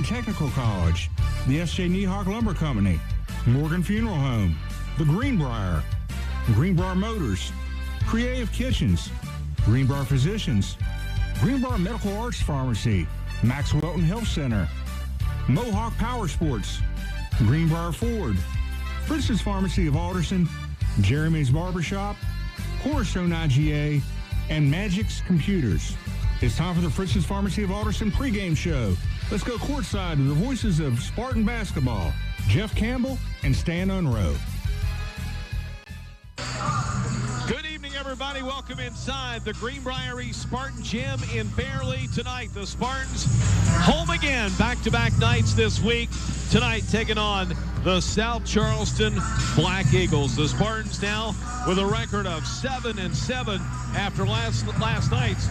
Technical College, the S.J. Niehawk Lumber Company, Morgan Funeral Home, the Greenbrier, Greenbrier Motors, Creative Kitchens, Greenbrier Physicians, Greenbrier Medical Arts Pharmacy, Max Welton Health Center, Mohawk Power Sports, Greenbrier Ford, Fritz's Pharmacy of Alderson, Jeremy's Barbershop, Cornerstone IGA, and Magic's Computers. It's time for the Fritz's Pharmacy of Alderson pregame show. Let's go courtside to the voices of Spartan basketball, Jeff Campbell and Stan Unroe. Good evening, everybody. Welcome inside the Greenbrier East Spartan Gym in Bearly tonight. The Spartans home again, back-to-back nights this week. Tonight taking on the South Charleston Black Eagles. The Spartans now with a record of 7-7 after last night's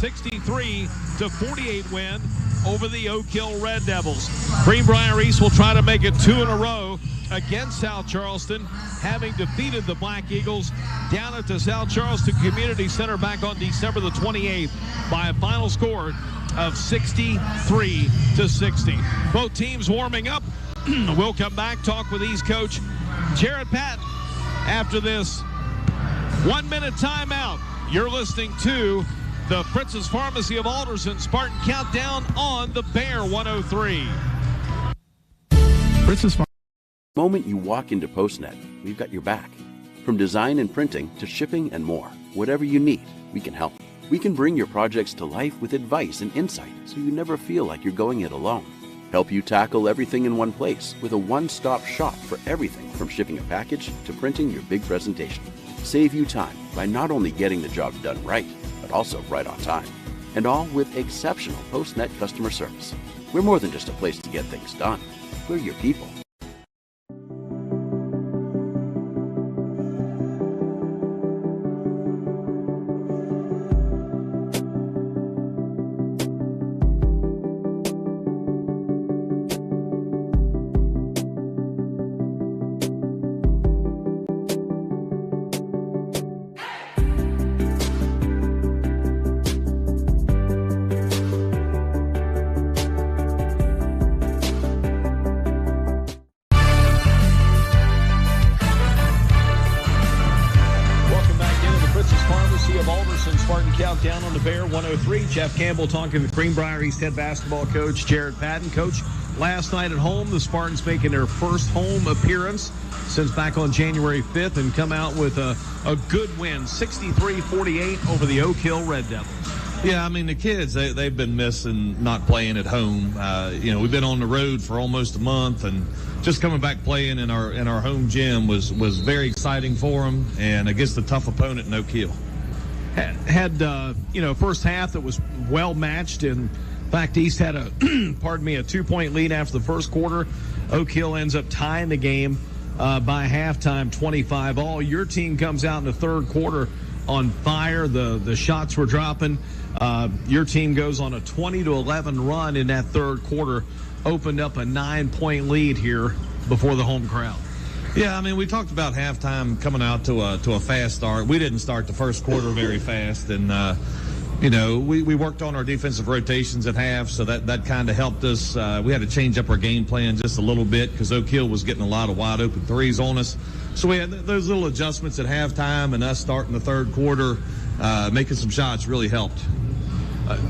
63-48 win over the Oak Hill Red Devils. Greenbrier East will try to make it 2 in a row against South Charleston, having defeated the Black Eagles down at the South Charleston Community Center back on December the 28th by a final score of 63-60. Both teams warming up. We'll come back, talk with East coach Jared Patton after this 1-minute timeout. You're listening to the Fritz's Pharmacy of Alderson Spartan Countdown on the Bear 103. Fritz's The moment you walk into PostNet, we've got your back. From design and printing to shipping and more, whatever you need, we can help. We can bring your projects to life with advice and insight so you never feel like you're going it alone. Help you tackle everything in one place with a one-stop shop for everything from shipping a package to printing your big presentation. Save you time by not only getting the job done right, but also right on time. And all with exceptional PostNet customer service. We're more than just a place to get things done. We're your people. Down on the Bear 103. Jeff Campbell talking with Greenbrier East head basketball coach Jared Patton. Coach, last night at home, the Spartans making their first home appearance since back on January 5th and come out with a good win, 63-48 over the Oak Hill Red Devils. Yeah, I mean, the kids, they've been missing not playing at home. We've been on the road for almost a month, and just coming back playing in our home gym was very exciting for them, and against a tough opponent in Oak Hill. Had first half that was well matched. In fact, East had a 2-point lead after the first quarter. Oak Hill ends up tying the game by halftime, 25-all. Your team comes out in the third quarter on fire. The shots were dropping. Your team goes on a 20-11 run in that third quarter, opened up a 9-point lead here before the home crowd. Yeah, I mean, we talked about halftime coming out to a fast start. We didn't start the first quarter very fast, and we worked on our defensive rotations at half, so that kind of helped us. We had to change up our game plan just a little bit because Oak Hill was getting a lot of wide open threes on us. So we had those little adjustments at halftime, and us starting the third quarter, making some shots really helped.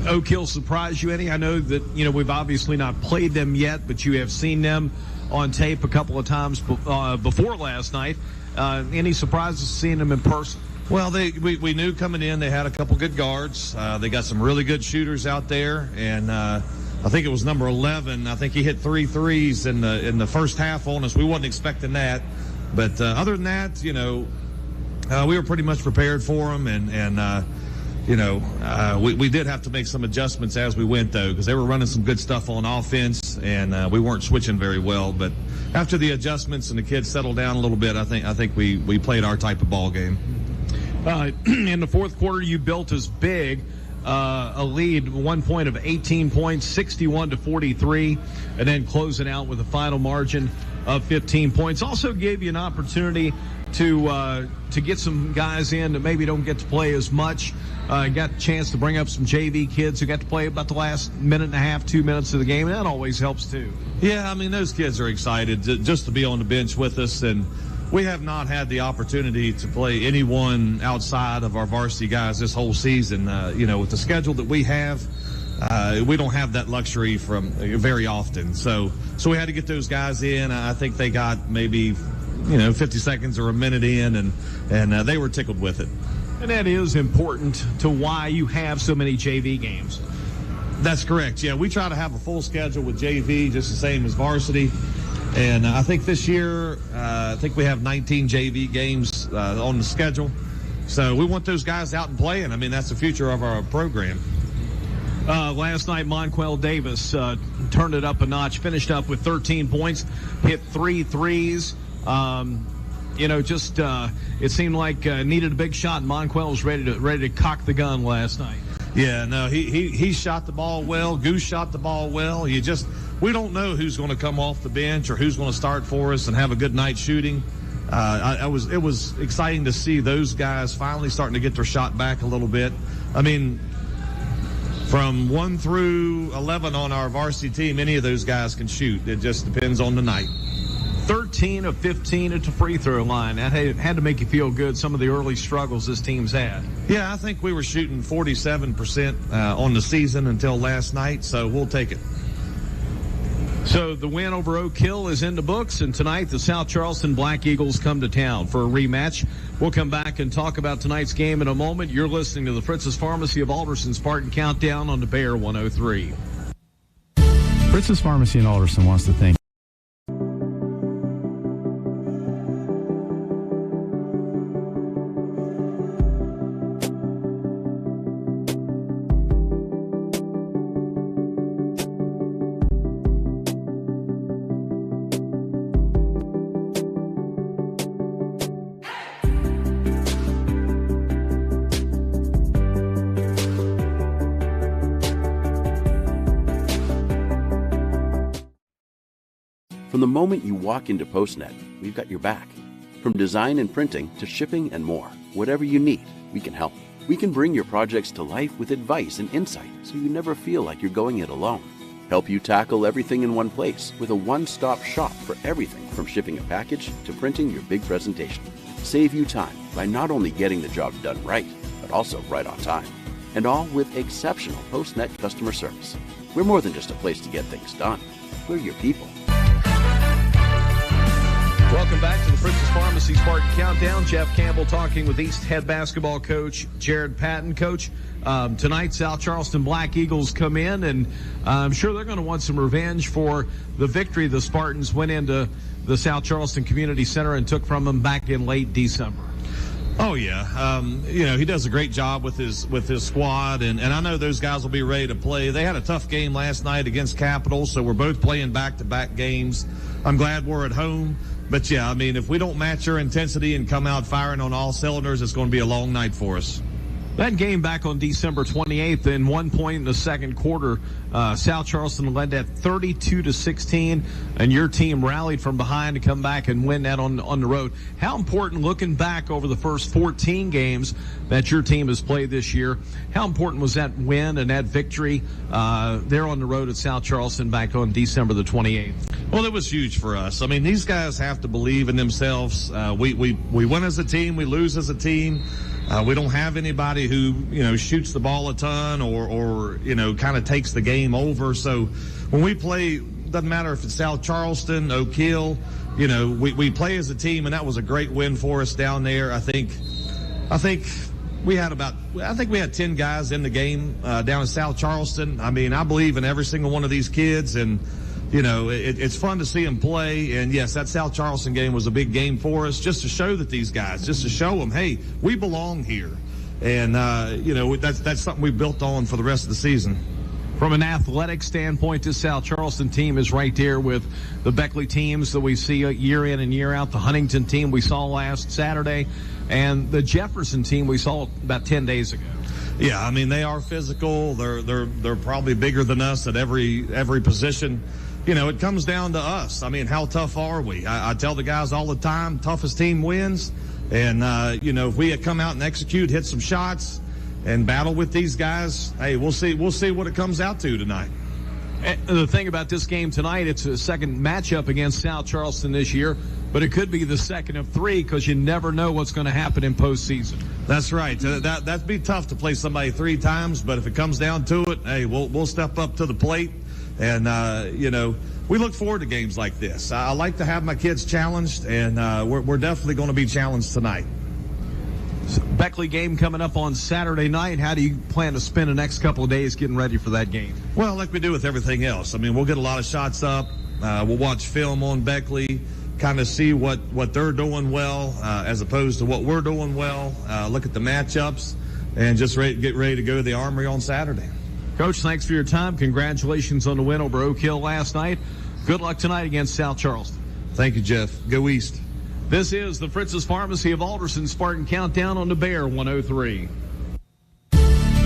Oak Hill surprised you any? I know that we've obviously not played them yet, but you have seen them on tape a couple of times before last night. Any surprises seeing them in person? Well, we knew coming in they had a couple good guards. They got some really good shooters out there, and I think it was number 11. I think he hit 3 threes in the first half on us. We wasn't expecting that, but other than that, we were pretty much prepared for them, and we did have to make some adjustments as we went, though, because they were running some good stuff on offense, and we weren't switching very well. But after the adjustments and the kids settled down a little bit, I think we played our type of ball game. In the fourth quarter, you built as big a lead, 1 point of 18 points, 61-43, and then closing out with a final margin of 15 points. Also gave you an opportunity to get some guys in that maybe don't get to play as much. Got a chance to bring up some JV kids who got to play about the last minute and a half, 2 minutes of the game, and that always helps too. Yeah, I mean, those kids are excited just to be on the bench with us, and we have not had the opportunity to play anyone outside of our varsity guys this whole season. With the schedule that we have, we don't have that luxury from very often. So we had to get those guys in. I think they got maybe 50 seconds or a minute in, and they were tickled with it. And that is important to why you have so many JV games. That's correct. Yeah, we try to have a full schedule with JV, just the same as varsity. And I think this year, I think we have 19 JV games on the schedule. So we want those guys out and playing. I mean, that's the future of our program. Last night, Monquel Davis turned it up a notch, finished up with 13 points, hit 3 threes. It seemed like needed a big shot, and Monquel was ready to cock the gun last night. Yeah, no, he shot the ball well. Goose shot the ball well. We don't know who's going to come off the bench or who's going to start for us and have a good night shooting. It was exciting to see those guys finally starting to get their shot back a little bit. I mean, from 1 through 11 on our varsity team, any of those guys can shoot. It just depends on the night. 13 of 15 at the free throw line. That had to make you feel good, some of the early struggles this team's had. Yeah, I think we were shooting 47% on the season until last night, so we'll take it. So the win over Oak Hill is in the books, and tonight the South Charleston Black Eagles come to town for a rematch. We'll come back and talk about tonight's game in a moment. You're listening to the Fritz's Pharmacy of Alderson Spartan Countdown on the Bear 103. Fritz's Pharmacy in Alderson wants to thank From the moment you walk into PostNet, we've got your back. From design and printing to shipping and more, whatever you need, we can help. We can bring your projects to life with advice and insight so you never feel like you're going it alone. Help you tackle everything in one place with a one-stop shop for everything from shipping a package to printing your big presentation. Save you time by not only getting the job done right, but also right on time. And all with exceptional PostNet customer service. We're more than just a place to get things done. We're your people. Welcome back to the Fritz's Pharmacy Spartan Countdown. Jeff Campbell talking with East head basketball coach Jared Patton. Coach, tonight South Charleston Black Eagles come in, and I'm sure they're going to want some revenge for the victory the Spartans went into the South Charleston Community Center and took from them back in late December. Oh yeah, he does a great job with his squad, and I know those guys will be ready to play. They had a tough game last night against Capital, so we're both playing back-to-back games. I'm glad we're at home, but yeah, I mean, if we don't match our intensity and come out firing on all cylinders, it's going to be a long night for us. That game back on December 28th, in 1 point in the second quarter, South Charleston led at 32-16, and your team rallied from behind to come back and win that on the road. How important, looking back over the first 14 games that your team has played this year, how important was that win and that victory there on the road at South Charleston back on December the 28th? Well, it was huge for us. I mean, these guys have to believe in themselves. We win as a team, we lose as a team. We don't have anybody who, shoots the ball a ton or kind of takes the game over. So when we play, doesn't matter if it's South Charleston, Oak Hill, we play as a team, and that was a great win for us down there. I think we had 10 guys in the game down in South Charleston. I mean, I believe in every single one of these kids, and it's fun to see them play. And yes, that South Charleston game was a big game for us, just to show that these guys, just to show them, hey, we belong here. And, that's something we built on for the rest of the season. From an athletic standpoint, this South Charleston team is right there with the Beckley teams that we see year in and year out, the Huntington team we saw last Saturday, and the Jefferson team we saw about 10 days ago. Yeah, I mean, they are physical. They're probably bigger than us at every position. it comes down to us. I mean, how tough are we? I tell the guys all the time, toughest team wins. And, if we come out and execute, hit some shots, and battle with these guys, hey, we'll see what it comes out to tonight. And the thing about this game tonight, it's a second matchup against South Charleston this year, but it could be the second of three because you never know what's going to happen in postseason. That's right. That'd be tough to play somebody 3 times, but if it comes down to it, hey, we'll step up to the plate. And, we look forward to games like this. I like to have my kids challenged, and we're definitely going to be challenged tonight. Beckley game coming up on Saturday night. How do you plan to spend the next couple of days getting ready for that game? Well, like we do with everything else. I mean, we'll get a lot of shots up. We'll watch film on Beckley, kind of see what they're doing well as opposed to what we're doing well. Look at the matchups and just get ready to go to the Armory on Saturday. Coach, thanks for your time. Congratulations on the win over Oak Hill last night. Good luck tonight against South Charleston. Thank you, Jeff. Go East. This is the Fritz's Pharmacy of Alderson Spartan Countdown on the Bear 103.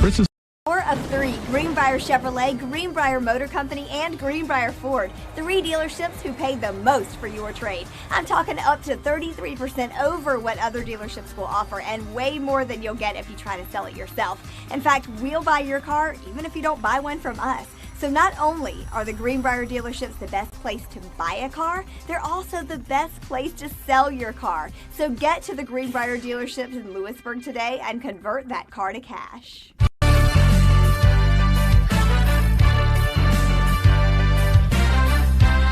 Fritz's Power of 3, Greenbrier Chevrolet, Greenbrier Motor Company, and Greenbrier Ford. 3 dealerships who pay the most for your trade. I'm talking up to 33% over what other dealerships will offer and way more than you'll get if you try to sell it yourself. In fact, we'll buy your car even if you don't buy one from us. So not only are the Greenbrier dealerships the best place to buy a car, they're also the best place to sell your car. So get to the Greenbrier dealerships in Lewisburg today and convert that car to cash.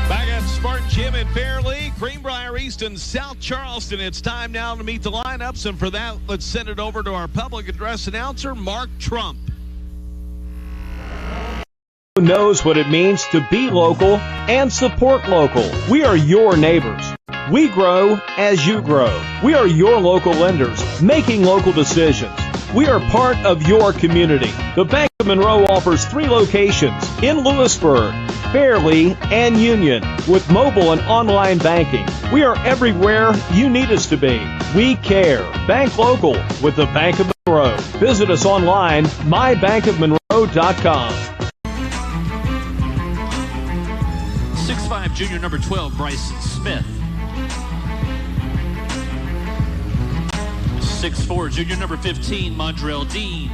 Back at Spartan Gym in Fairleigh, Greenbrier East and South Charleston. It's time now to meet the lineups, and for that, let's send it over to our public address announcer, Mark Trump. Knows what it means to be local and support local. We are your neighbors. We grow as you grow. We are your local lenders making local decisions. We are part of your community. The Bank of Monroe offers 3 locations in Lewisburg, Fairleigh, and Union with mobile and online banking. We are everywhere you need us to be. We care. Bank local with the Bank of Monroe. Visit us online, mybankofmonroe.com. 6'5", junior number 12, Bryson Smith. 6'4", junior number 15, Mondrell Dean.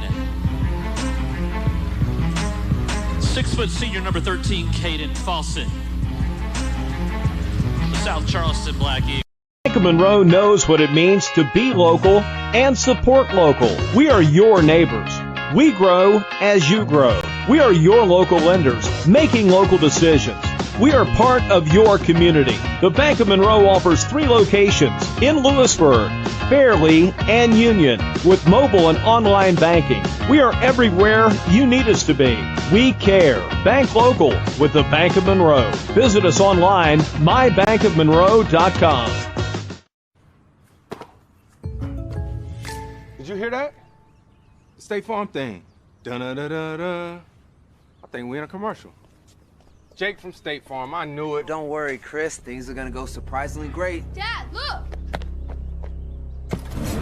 6 foot senior number 13, Caden Fawcett. The South Charleston Black Eagles. Bank of Monroe knows what it means to be local and support local. We are your neighbors. We grow as you grow. We are your local lenders making local decisions. We are part of your community. The Bank of Monroe offers 3 locations in Lewisburg, Fairleigh, and Union with mobile and online banking. We are everywhere you need us to be. We care. Bank local with the Bank of Monroe. Visit us online, mybankofmonroe.com. Did you hear that? The State Farm thing. Da-da-da-da-da. I think we're in a commercial. Jake from State Farm, I knew it. Don't worry, Chris. Things are gonna go surprisingly great. Dad, look!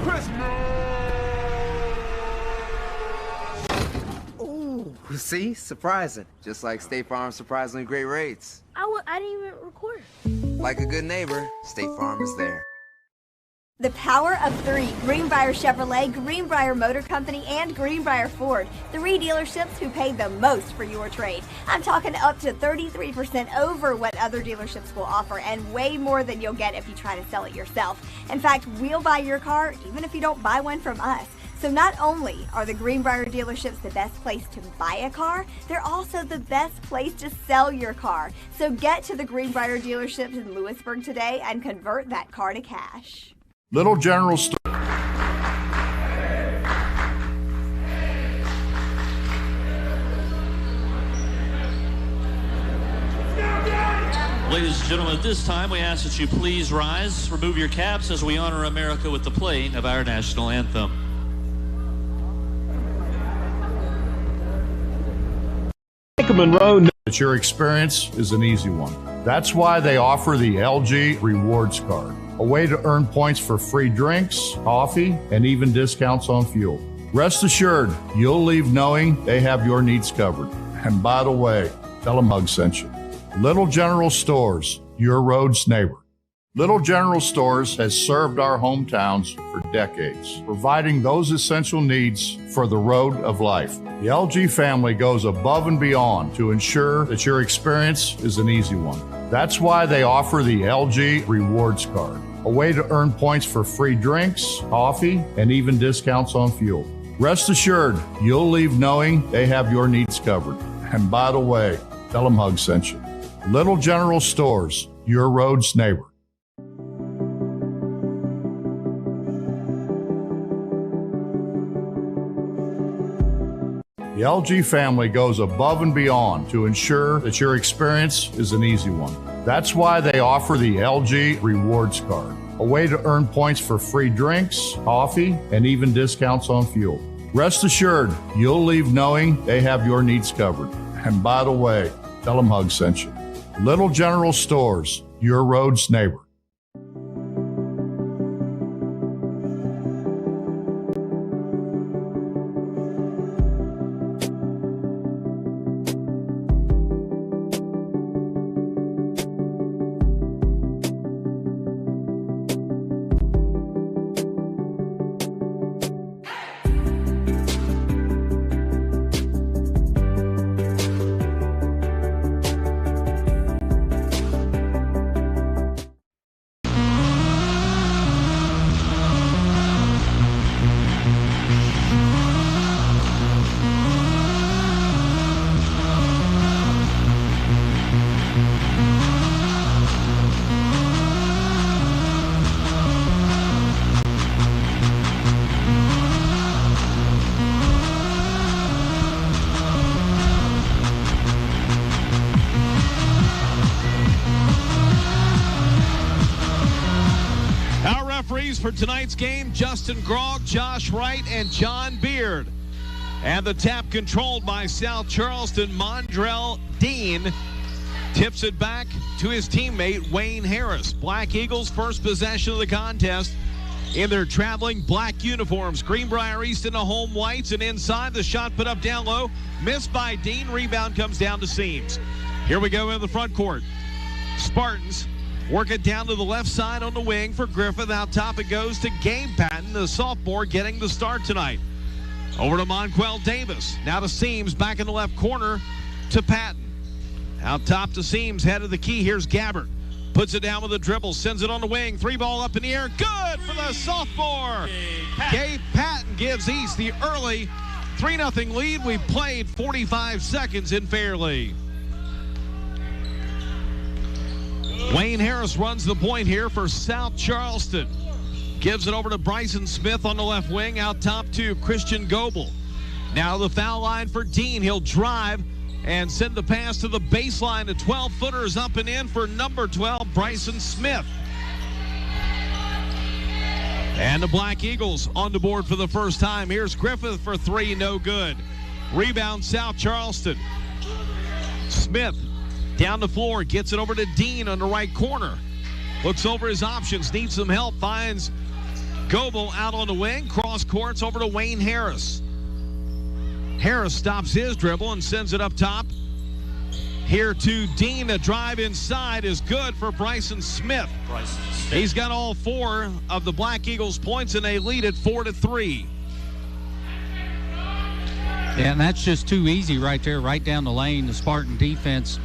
Chris! Ooh, see? Surprising. Just like State Farm's surprisingly great rates. I didn't even record. Like a good neighbor, State Farm is there. The Power of 3, Greenbrier Chevrolet, Greenbrier Motor Company, and Greenbrier Ford. 3 dealerships who pay the most for your trade. I'm talking up to 33% over what other dealerships will offer and way more than you'll get if you try to sell it yourself. In fact, we'll buy your car even if you don't buy one from us. So not only are the Greenbrier dealerships the best place to buy a car, they're also the best place to sell your car. So get to the Greenbrier dealerships in Lewisburg today and convert that car to cash. Little General Store. Ladies and gentlemen, at this time, we ask that you please rise, remove your caps as we honor America with the playing of our national anthem. Bank of Monroe. But your experience is an easy one. That's why they offer the LG Rewards Card, a way to earn points for free drinks, coffee, and even discounts on fuel. Rest assured, you'll leave knowing they have your needs covered. And by the way, tell them Hug sent you. Little General Stores, your road's neighbor. Little General Stores has served our hometowns for decades, providing those essential needs for the road of life. The LG family goes above and beyond to ensure that your experience is an easy one. That's why they offer the LG Rewards Card, a way to earn points for free drinks, coffee, and even discounts on fuel. Rest assured, you'll leave knowing they have your needs covered. And by the way, tell them Hug sent you. Little General Stores, your road's neighbor. The LG family goes above and beyond to ensure that your experience is an easy one. That's why they offer the LG Rewards Card, a way to earn points for free drinks, coffee, and even discounts on fuel. Rest assured, you'll leave knowing they have your needs covered. And by the way, tell them Hug sent you. Little General Stores, your road's neighbor. For tonight's game, Justin Grogg, Josh Wright, and John Beard. And the tap controlled by South Charleston, Mondrell Dean tips it back to his teammate Wayne Harris. Black Eagles first possession of the contest in their traveling black uniforms. Greenbrier East in the home whites, and inside the shot put up down low, missed by Dean. Rebound comes down to Seams. Here we go in the front court. Spartans work it down to the left side on the wing for Griffith. Out top it goes to Gabe Patton, the sophomore, getting the start tonight. Over to Monquel Davis. Now to Seams, back in the left corner to Patton. Out top to Seams, head of the key. Here's Gabbert. Puts it down with a dribble, sends it on the wing. 3 ball up in the air. Good for the sophomore. Gabe Patton gives East the early 3-0 lead. We played 45 seconds in Fairleigh. Wayne Harris runs the point here for South Charleston. Gives it over to Bryson Smith on the left wing. Out top to Christian Goebel. Now the foul line for Dean. He'll drive and send the pass to the baseline. The 12-footers up and in for number 12, Bryson Smith. And the Black Eagles on the board for the first time. Here's Griffith for 3, no good. Rebound South Charleston. Smith down the floor, gets it over to Dean on the right corner. Looks over his options, needs some help, finds Goebel out on the wing. Cross courts over to Wayne Harris. Harris stops his dribble and sends it up top. Here to Dean, a drive inside is good for Bryson Smith. He's got all 4 of the Black Eagles points, and they lead it 4-3. Yeah, and that's just too easy right there, right down the lane. The Spartan defense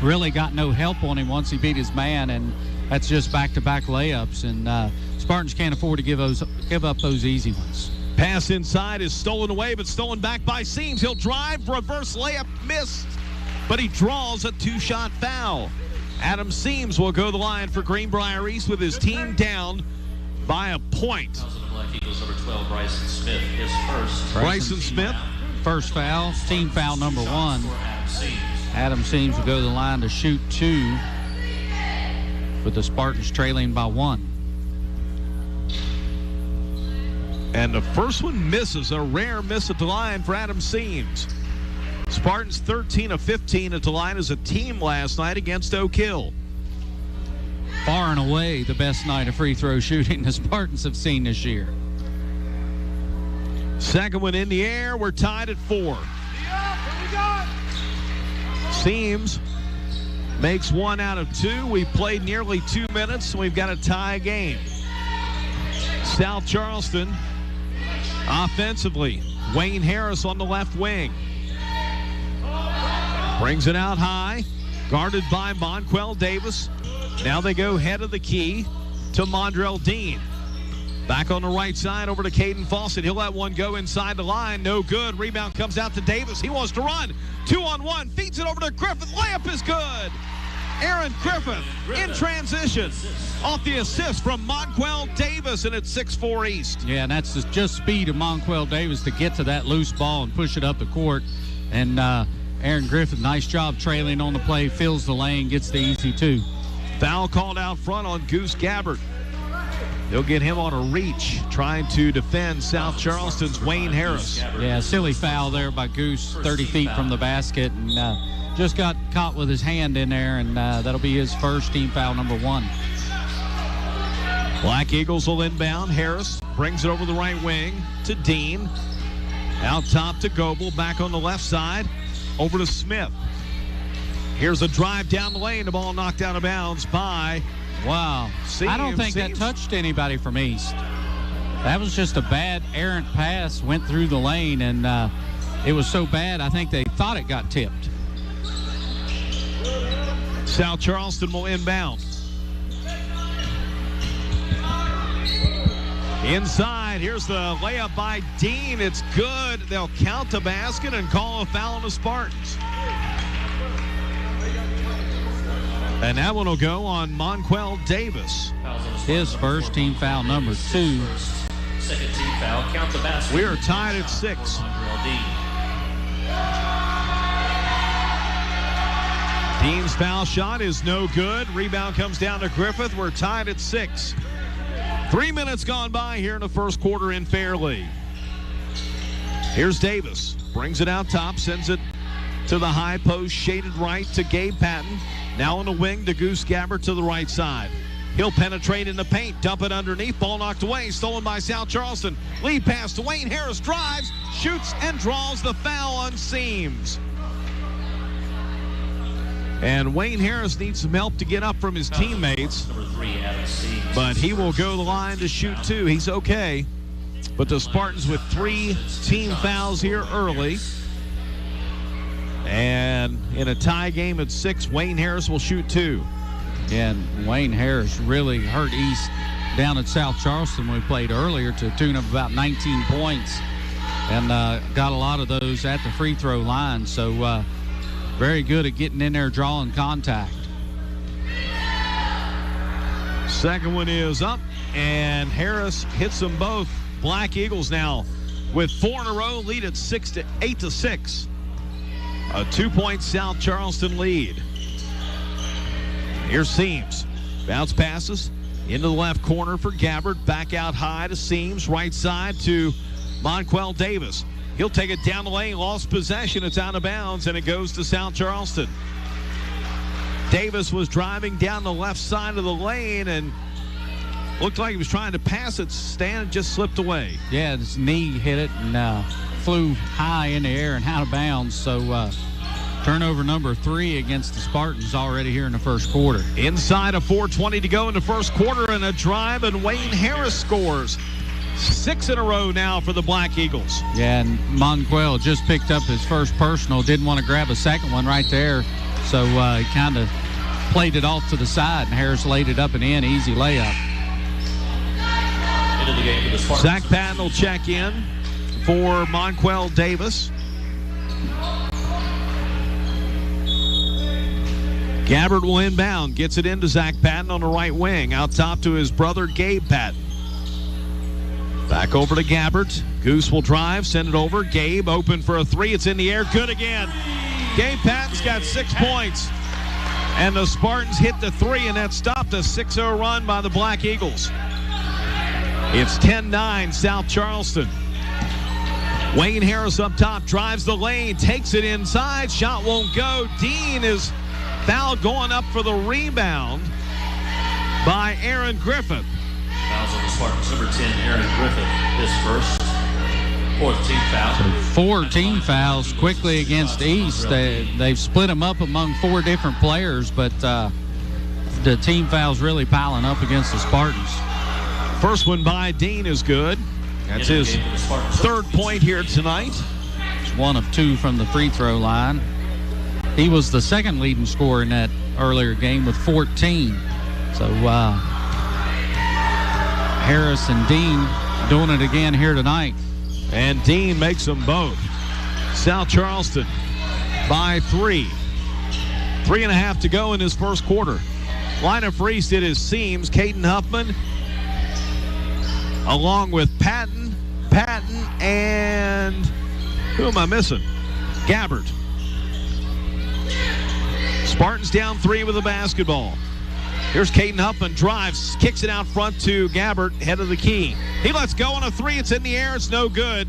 really got no help on him once he beat his man, and that's just back-to-back layups, and Spartans can't afford to give up those easy ones. Pass inside is stolen away, but stolen back by Seams. He'll drive, reverse layup, missed, but he draws a 2-shot foul. Adam Seams will go to the line for Greenbrier East with his team down by a point. Black Eagles number 12, Bryson Smith, his first. Bryson Smith, first foul, team foul number 1. Adam Seams will go to the line to shoot 2, with the Spartans trailing by 1. And the first one misses, a rare miss at the line for Adam Seams. Spartans 13 of 15 at the line as a team last night against Oak Hill. Far and away the best night of free throw shooting the Spartans have seen this year. Second one in the air. We're tied at 4. Seams makes 1 out of 2. We've played nearly 2 minutes, and we've got a tie game. South Charleston offensively. Wayne Harris on the left wing. Brings it out high. Guarded by Monquel Davis. Now they go head of the key to Mondrell Dean. Back on the right side over to Caden Fawcett. He'll let one go inside the line. No good. Rebound comes out to Davis. He wants to run. 2-on-1. Feeds it over to Griffith. Layup is good. Aaron Griffith in transition off the assist from Monquel Davis, and it's 6-4 East. Yeah, and that's just speed of Monquel Davis to get to that loose ball and push it up the court. And Aaron Griffith, nice job trailing on the play, fills the lane, gets the easy 2. Foul called out front on Goose Gabbard. They'll get him on a reach, trying to defend South Charleston's Wayne Harris. Yeah, silly foul there by Goose, 30 feet from the basket, and just got caught with his hand in there, and that'll be his first team foul, number 1. Black Eagles will inbound. Harris brings it over the right wing to Dean. Out top to Goebel, back on the left side, over to Smith. Here's a drive down the lane, the ball knocked out of bounds by... Wow. I don't think that touched anybody from East. That was just a bad errant pass, went through the lane, and it was so bad I think they thought it got tipped. South Charleston will inbound. Inside, here's the layup by Dean. It's good. They'll count the basket and call a foul on the Spartans. And that one will go on Monquel Davis. His first team foul, number 2. Second team foul. Count the basket. We are tied at 6. Dean's foul shot is no good. Rebound comes down to Griffith. We're tied at 6. 3 minutes gone by here in the first quarter in Fairleigh. Here's Davis. Brings it out top. Sends it to the high post. Shaded right to Gabe Patton. Now on the wing to Goose Gabbard to the right side. He'll penetrate in the paint, dump it underneath, ball knocked away, stolen by South Charleston. Lead pass to Wayne Harris, drives, shoots, and draws the foul on Seams. And Wayne Harris needs some help to get up from his teammates, but he will go the line to shoot 2. He's okay. But the Spartans with 3 team fouls here early. And in a tie game at 6, Wayne Harris will shoot 2. Yeah, and Wayne Harris really hurt East down at South Charleston when we played earlier to a tune of about 19 points. And got a lot of those at the free throw line. So very good at getting in there, drawing contact. Second one is up, and Harris hits them both. Black Eagles now with 4 in a row, lead at 8-6. A 2-point South Charleston lead. Here's Seams. Bounce passes into the left corner for Gabbard. Back out high to Seams. Right side to Monquel Davis. He'll take it down the lane. Lost possession. It's out of bounds, and it goes to South Charleston. Davis was driving down the left side of the lane and looked like he was trying to pass it. Stan just slipped away. Yeah, his knee hit it and flew high in the air and out of bounds. So turnover number 3 against the Spartans already here in the first quarter. Inside of 4:20 to go in the first quarter, and a drive, and Wayne Harris scores. 6 in a row now for the Black Eagles. Yeah, and Monquel just picked up his first personal. Didn't want to grab a second one right there. So he kind of played it off to the side, and Harris laid it up and in. Easy layup. Into the game for the Spartans. Zach Patton will check in for Monquel Davis. Gabbard will inbound. Gets it into Zach Patton on the right wing. Out top to his brother, Gabe Patton. Back over to Gabbard. Goose will drive, send it over. Gabe open for a 3. It's in the air. Good again. Gabe Patton's got 6 points. And the Spartans hit the 3, and that stopped a 6-0 run by the Black Eagles. It's 10-9 South Charleston. Wayne Harris up top, drives the lane, takes it inside. Shot won't go. Dean is fouled going up for the rebound by Aaron Griffith. Fouls on the Spartans. Number 10, Aaron Griffith, his first. Fourth team foul. So 4 team fouls quickly against East. They've split them up among 4 different players, but the team fouls really piling up against the Spartans. First one by Dean is good. That's his 3rd point here tonight. It's 1 of 2 from the free throw line. He was the 2nd leading scorer in that earlier game with 14. So Harris and Dean doing it again here tonight. And Dean makes them both. South Charleston by 3. 3.5 to go in his first quarter. Lineup for East, it is Seams, Caden Huffman, along with Patton, and who am I missing? Gabbard. Spartans down 3 with the basketball. Here's Caden Huffman, drives, kicks it out front to Gabbard, head of the key. He lets go on a 3. It's in the air. It's no good.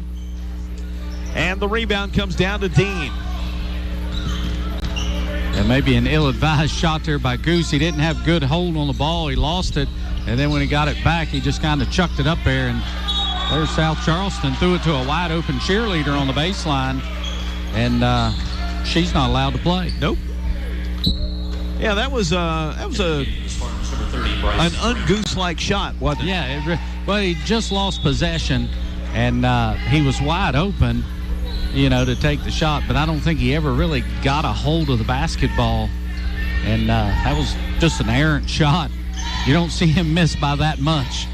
And the rebound comes down to Dean. And maybe an ill-advised shot there by Goose. He didn't have good hold on the ball. He lost it. And then when he got it back, he just kind of chucked it up there. And there's South Charleston. Threw it to a wide-open cheerleader on the baseline. And she's not allowed to play. Nope. Yeah, that was an un-Goose-like shot, wasn't it? Yeah, well, he just lost possession, and he was wide open, to take the shot. But I don't think he ever really got a hold of the basketball. And that was just an errant shot. You don't see him miss by that much.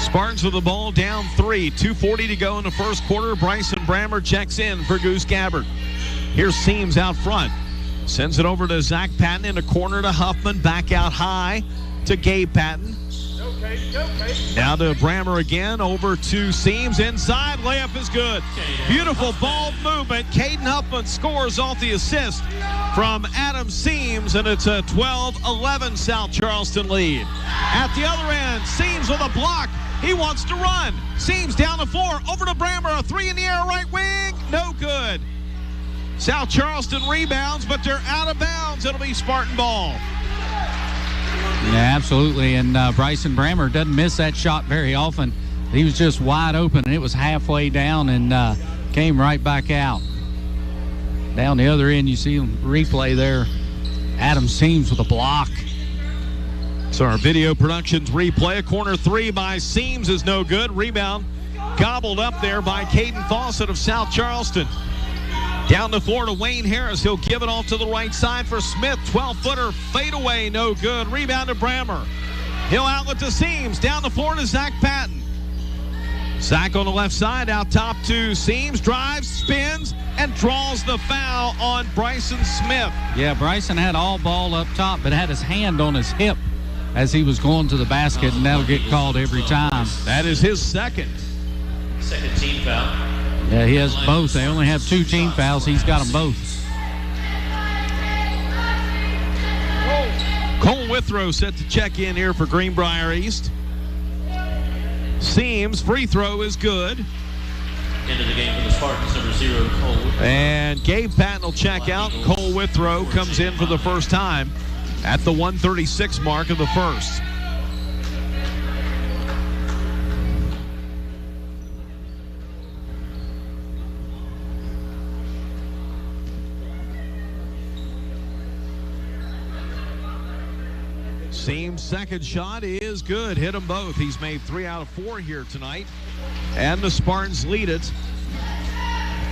Spartans with the ball down 3. 2:40 to go in the first quarter. Bryson Brammer checks in for Goose Gabbard. Here's Seams out front. Sends it over to Zach Patton in the corner to Huffman. Back out high to Gabe Patton. Now to Brammer again. Over to Seams. Inside. Layup is good. Beautiful ball movement. Caden Huffman scores off the assist from Adam Seams, and it's a 12-11 South Charleston lead. At the other end, Seams with a block. He wants to run. Seams down the floor. Over to Brammer. A 3 in the air right wing. No good. South Charleston rebounds, but they're out of bounds. It'll be Spartan ball. Yeah, absolutely. And Bryson Brammer doesn't miss that shot very often. He was just wide open, and it was halfway down and came right back out. Down the other end, you see him replay there. Adam Seams with a block. So our video productions replay. A corner 3 by Seams is no good. Rebound gobbled up there by Caden Fawcett of South Charleston. Down the floor to Wayne Harris. He'll give it off to the right side for Smith. 12-footer fadeaway, no good. Rebound to Brammer. He'll outlet to Seams. Down the floor to Zach Patton. Zach on the left side, out top to Seams. Drives, spins, and draws the foul on Bryson Smith. Yeah, Bryson had all ball up top, but had his hand on his hip as he was going to the basket, and that'll get called every time. That is his second. Second team foul. Yeah, he has both. They only have 2 team fouls. He's got them both. Cole Withrow set to check in here for Greenbrier East. Seams, free throw is good. Into the game for the Spartans, number 0, Cole Withrow. And Gabe Patton will check out. Cole Withrow comes in for the first time at the 1:36 mark of the first. Seams' second shot is good. Hit them both. He's made 3 out of 4 here tonight. And the Spartans lead it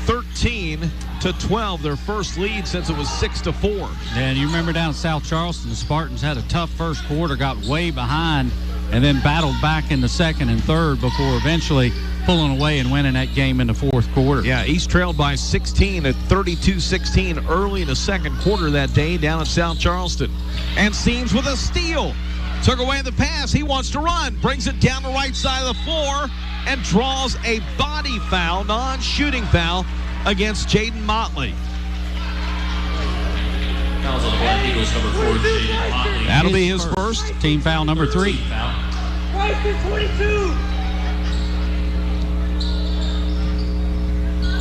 13-12. Their first lead since it was 6-4. Yeah, and you remember down at South Charleston, the Spartans had a tough first quarter, got way behind, and then battled back in the second and third before eventually pulling away and winning that game in the fourth quarter. Yeah, East trailed by 16 at 32-16 early in the second quarter that day down at South Charleston. And Seams with a steal. Took away the pass. He wants to run. Brings it down the right side of the floor and draws a body foul, non-shooting foul, against Jaden Motley. Fouls on the Black Eagles, number 4, Jaden Motley. That'll be his first. Team foul number 3.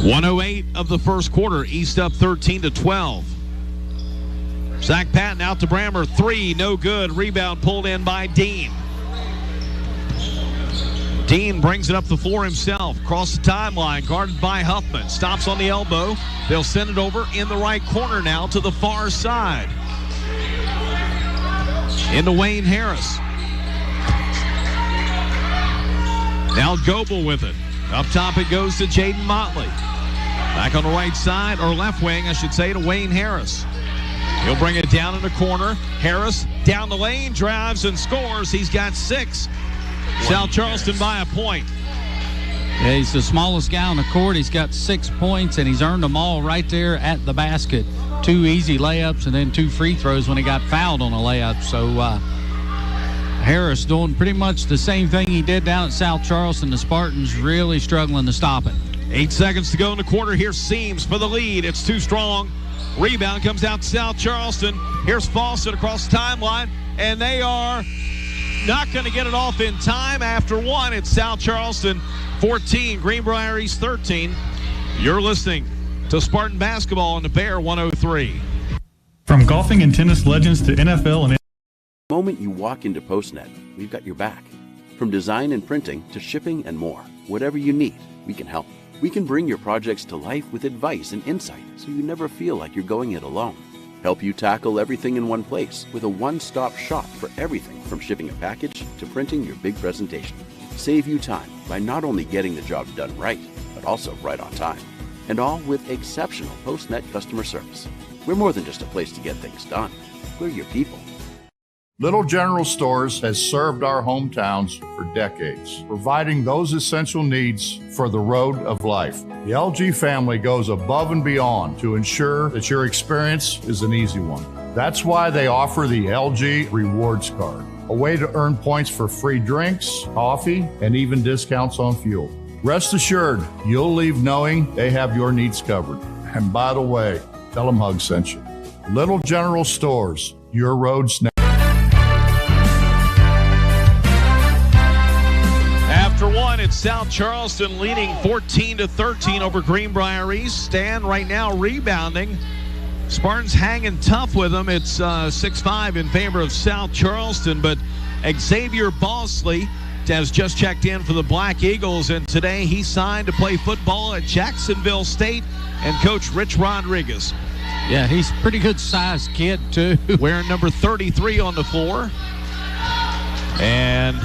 1:08 of the first quarter. East up 13-12. Zach Patton out to Brammer. 3, no good. Rebound pulled in by Dean. Dean brings it up the floor himself, across the timeline, guarded by Huffman. Stops on the elbow. They'll send it over in the right corner now to the far side. Into Wayne Harris. Now Goebel with it. Up top it goes to Jaden Motley. Back on the right side, or left wing, I should say, to Wayne Harris. He'll bring it down in the corner. Harris down the lane, drives and scores. He's got 6. South Charleston by a point. Yeah, he's the smallest guy on the court. He's got 6 points, and he's earned them all right there at the basket. 2 easy layups and then 2 free throws when he got fouled on a layup. So Harris doing pretty much the same thing he did down at South Charleston. The Spartans really struggling to stop it. 8 seconds to go in the quarter. Here's Seams for the lead. It's too strong. Rebound comes out to South Charleston. Here's Fawcett across the timeline, and they are not going to get it off in time after 1. It's South Charleston 14, Greenbrier East 13. You're listening to Spartan Basketball on the Bear 103. From golfing and tennis legends to NFL and The moment you walk into PostNet, we've got your back. From design and printing to shipping and more, whatever you need, we can help. We can bring your projects to life with advice and insight so you never feel like you're going it alone. Help you tackle everything in one place with a one-stop shop for everything from shipping a package to printing your big presentation. Save you time by not only getting the job done right, but also right on time. And all with exceptional PostNet customer service. We're more than just a place to get things done. We're your people. Little General Stores has served our hometowns for decades, providing those essential needs for the road of life. The LG family goes above and beyond to ensure that your experience is an easy one. That's why they offer the LG Rewards Card, a way to earn points for free drinks, coffee, and even discounts on fuel. Rest assured, you'll leave knowing they have your needs covered. And by the way, tell them Hug sent you. Little General Stores, your roads now. After 1, it's South Charleston leading 14-13 over Greenbrier East. Stan right now rebounding. Spartans hanging tough with them. It's 6-5 in favor of South Charleston, but Xavier Bosley has just checked in for the Black Eagles, and today he signed to play football at Jacksonville State, and Coach Rich Rodriguez. Yeah, he's a pretty good sized kid, too. Wearing number 33 on the floor. And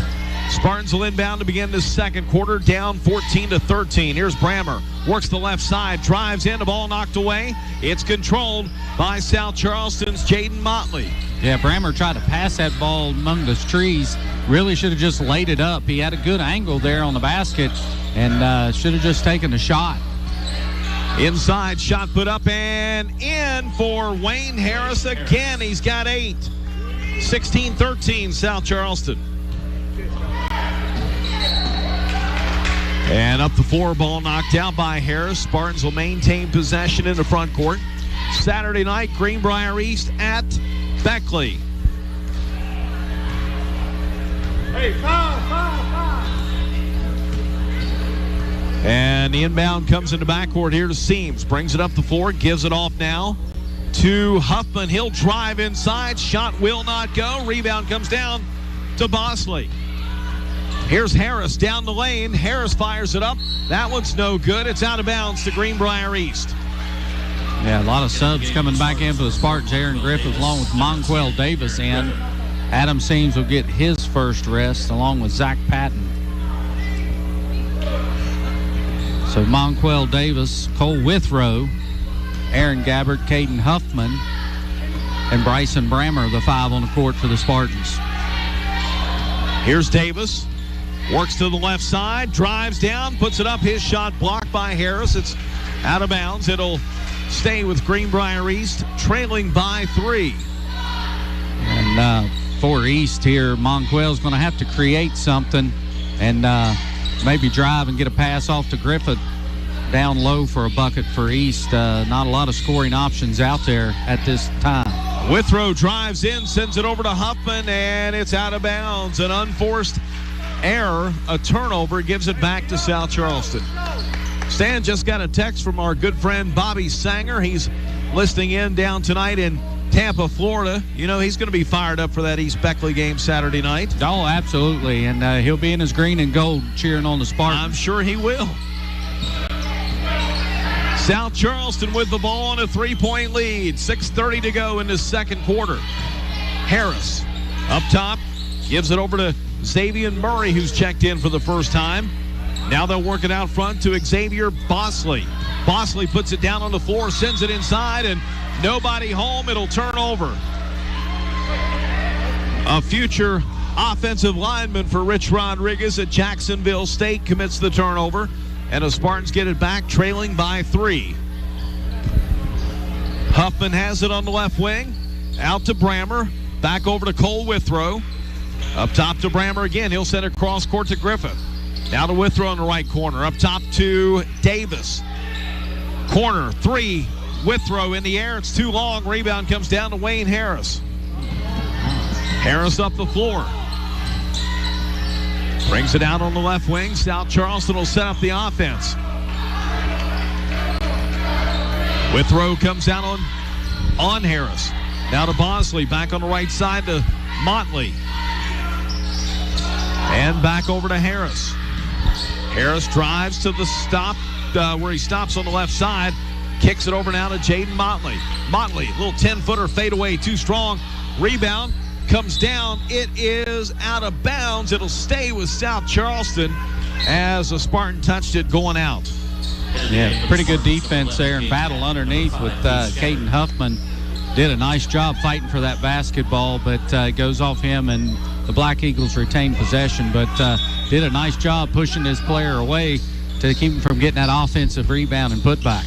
Spartans will inbound to begin the second quarter, down 14-13. Here's Brammer, works the left side, drives in, the ball knocked away. It's controlled by South Charleston's Jaden Motley. Yeah, Brammer tried to pass that ball among the trees. Really should have just laid it up. He had a good angle there on the basket and should have just taken a shot. Inside, shot put up and in for Wayne Harris again. He's got 8. 16-13, South Charleston. And up the floor, ball knocked out by Harris. Spartans will maintain possession in the front court. Saturday night, Greenbrier East at Beckley. Hey, foul. And the inbound comes into backcourt here to Seams. Brings it up the floor, gives it off now to Huffman. He'll drive inside. Shot will not go. Rebound comes down to Bosley. Here's Harris down the lane. Harris fires it up. That one's no good. It's out of bounds to Greenbrier East. Yeah, a lot of subs coming back in for the Spartans. Aaron Griffith along with Monquel Davis in. Adam Seams will get his first rest along with Zach Patton. So Monquel Davis, Cole Withrow, Aaron Gabbard, Caden Huffman, and Bryson Brammer, the 5 on the court for the Spartans. Here's Davis. Works to the left side, drives down, puts it up. His shot blocked by Harris. It's out of bounds. It'll stay with Greenbrier East, trailing by 3. And for East here, Monquel's going to have to create something and maybe drive and get a pass off to Griffith down low for a bucket for East. Not a lot of scoring options out there at this time. Withrow drives in, sends it over to Huffman, and it's out of bounds. An unforced error, a turnover, gives it back to South Charleston. Stan just got a text from our good friend Bobby Sanger. He's listening in down tonight in Tampa, Florida. You know, he's going to be fired up for that East Beckley game Saturday night. Oh, absolutely. And he'll be in his green and gold cheering on the Spartans. I'm sure he will. South Charleston with the ball on a 3-point lead. 6:30 to go in the second quarter. Harris up top gives it over to Xavier Murray, who's checked in for the first time. Now they'll work it out front to Xavier Bosley. Bosley puts it down on the floor, sends it inside, and nobody home. It'll turn over. A future offensive lineman for Rich Rodriguez at Jacksonville State commits the turnover, and the Spartans get it back, trailing by 3. Huffman has it on the left wing. Out to Brammer. Back over to Cole Withrow. Up top to Brammer again. He'll send it cross court to Griffith. Now to Withrow in the right corner. Up top to Davis. Corner 3. Withrow in the air. It's too long. Rebound comes down to Wayne Harris. Harris up the floor. Brings it out on the left wing. South Charleston will set up the offense. Withrow comes out on Harris. Now to Bosley. Back on the right side to Motley. And back over to Harris. Harris drives to the stop where he stops on the left side. Kicks it over now to Jaden Motley. Motley, little 10-footer fadeaway, too strong. Rebound comes down. It is out of bounds. It'll stay with South Charleston as the Spartan touched it going out. Yeah, pretty good defense there and battle underneath with Caden Huffman. Did a nice job fighting for that basketball, but it goes off him, and the Black Eagles retain possession, but did a nice job pushing this player away to keep him from getting that offensive rebound and putback.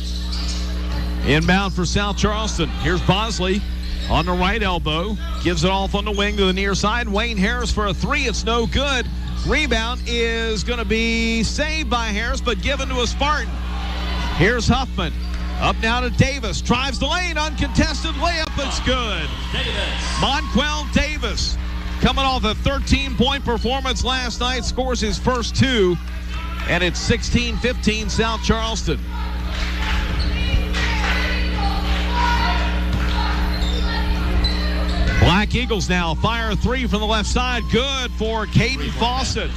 Inbound for South Charleston. Here's Bosley on the right elbow. Gives it off on the wing to the near side. Wayne Harris for a 3. It's no good. Rebound is going to be saved by Harris, but given to a Spartan. Here's Huffman. Up now to Davis. Drives the lane. Uncontested layup. It's good. Monquel Davis, coming off a 13-point performance last night, scores his first 2. And it's 16-15 South Charleston. Black Eagles now fire a 3 from the left side. Good for Caden Fawcett.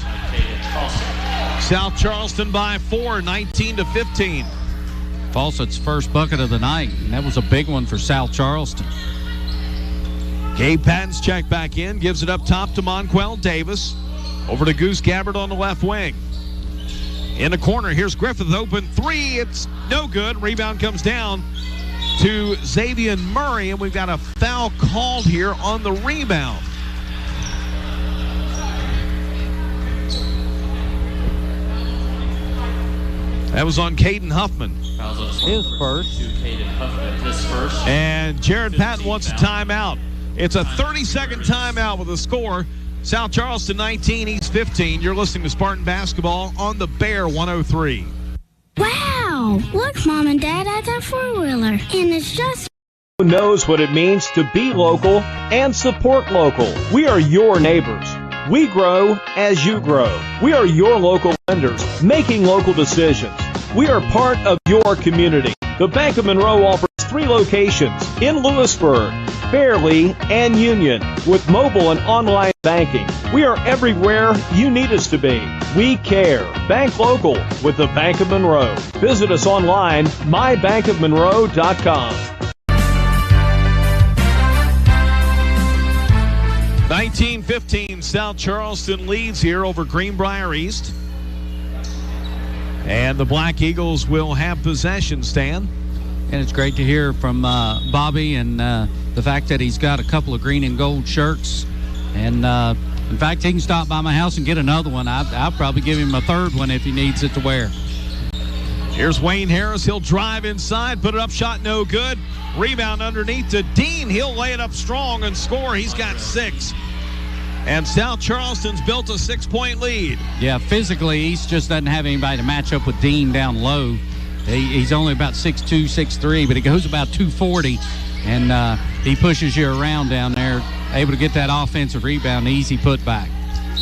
South Charleston by 4, 19-15. Fawcett's first bucket of the night, and that was a big one for South Charleston. Gabe Patton's check back in, gives it up top to Monquel Davis. Over to Goose Gabbard on the left wing. In the corner, here's Griffith, open 3. It's no good. Rebound comes down to Xavier Murray, and we've got a foul called here on the rebound. That was on Caden Huffman. His first. And Jared Patton wants a timeout. It's a 30-second timeout with a score. South Charleston 19, East 15. You're listening to Spartan Basketball on the Bear 103. Wow! Look, Mom and Dad, I got a four-wheeler, and it's just... Who knows what it means to be local and support local. We are your neighbors. We grow as you grow. We are your local lenders making local decisions. We are part of your community. The Bank of Monroe offers 3 locations in Lewisburg, Fairleigh, and Union with mobile and online banking. We are everywhere you need us to be. We care. Bank local with the Bank of Monroe. Visit us online, mybankofmonroe.com. 19-15, South Charleston leads here over Greenbrier East. And the Black Eagles will have possession, Stan. And it's great to hear from Bobby and the fact that he's got a couple of green and gold shirts. And, in fact, he can stop by my house and get another one. I'll probably give him a third one if he needs it to wear. Here's Wayne Harris. He'll drive inside, put it up, shot no good. Rebound underneath to Dean. He'll lay it up strong and score. He's got 6. And South Charleston's built a 6-point lead. Yeah, physically, East just doesn't have anybody to match up with Dean down low. He's only about 6'2", 6'3", but he goes about 240, and he pushes you around down there, able to get that offensive rebound, easy putback.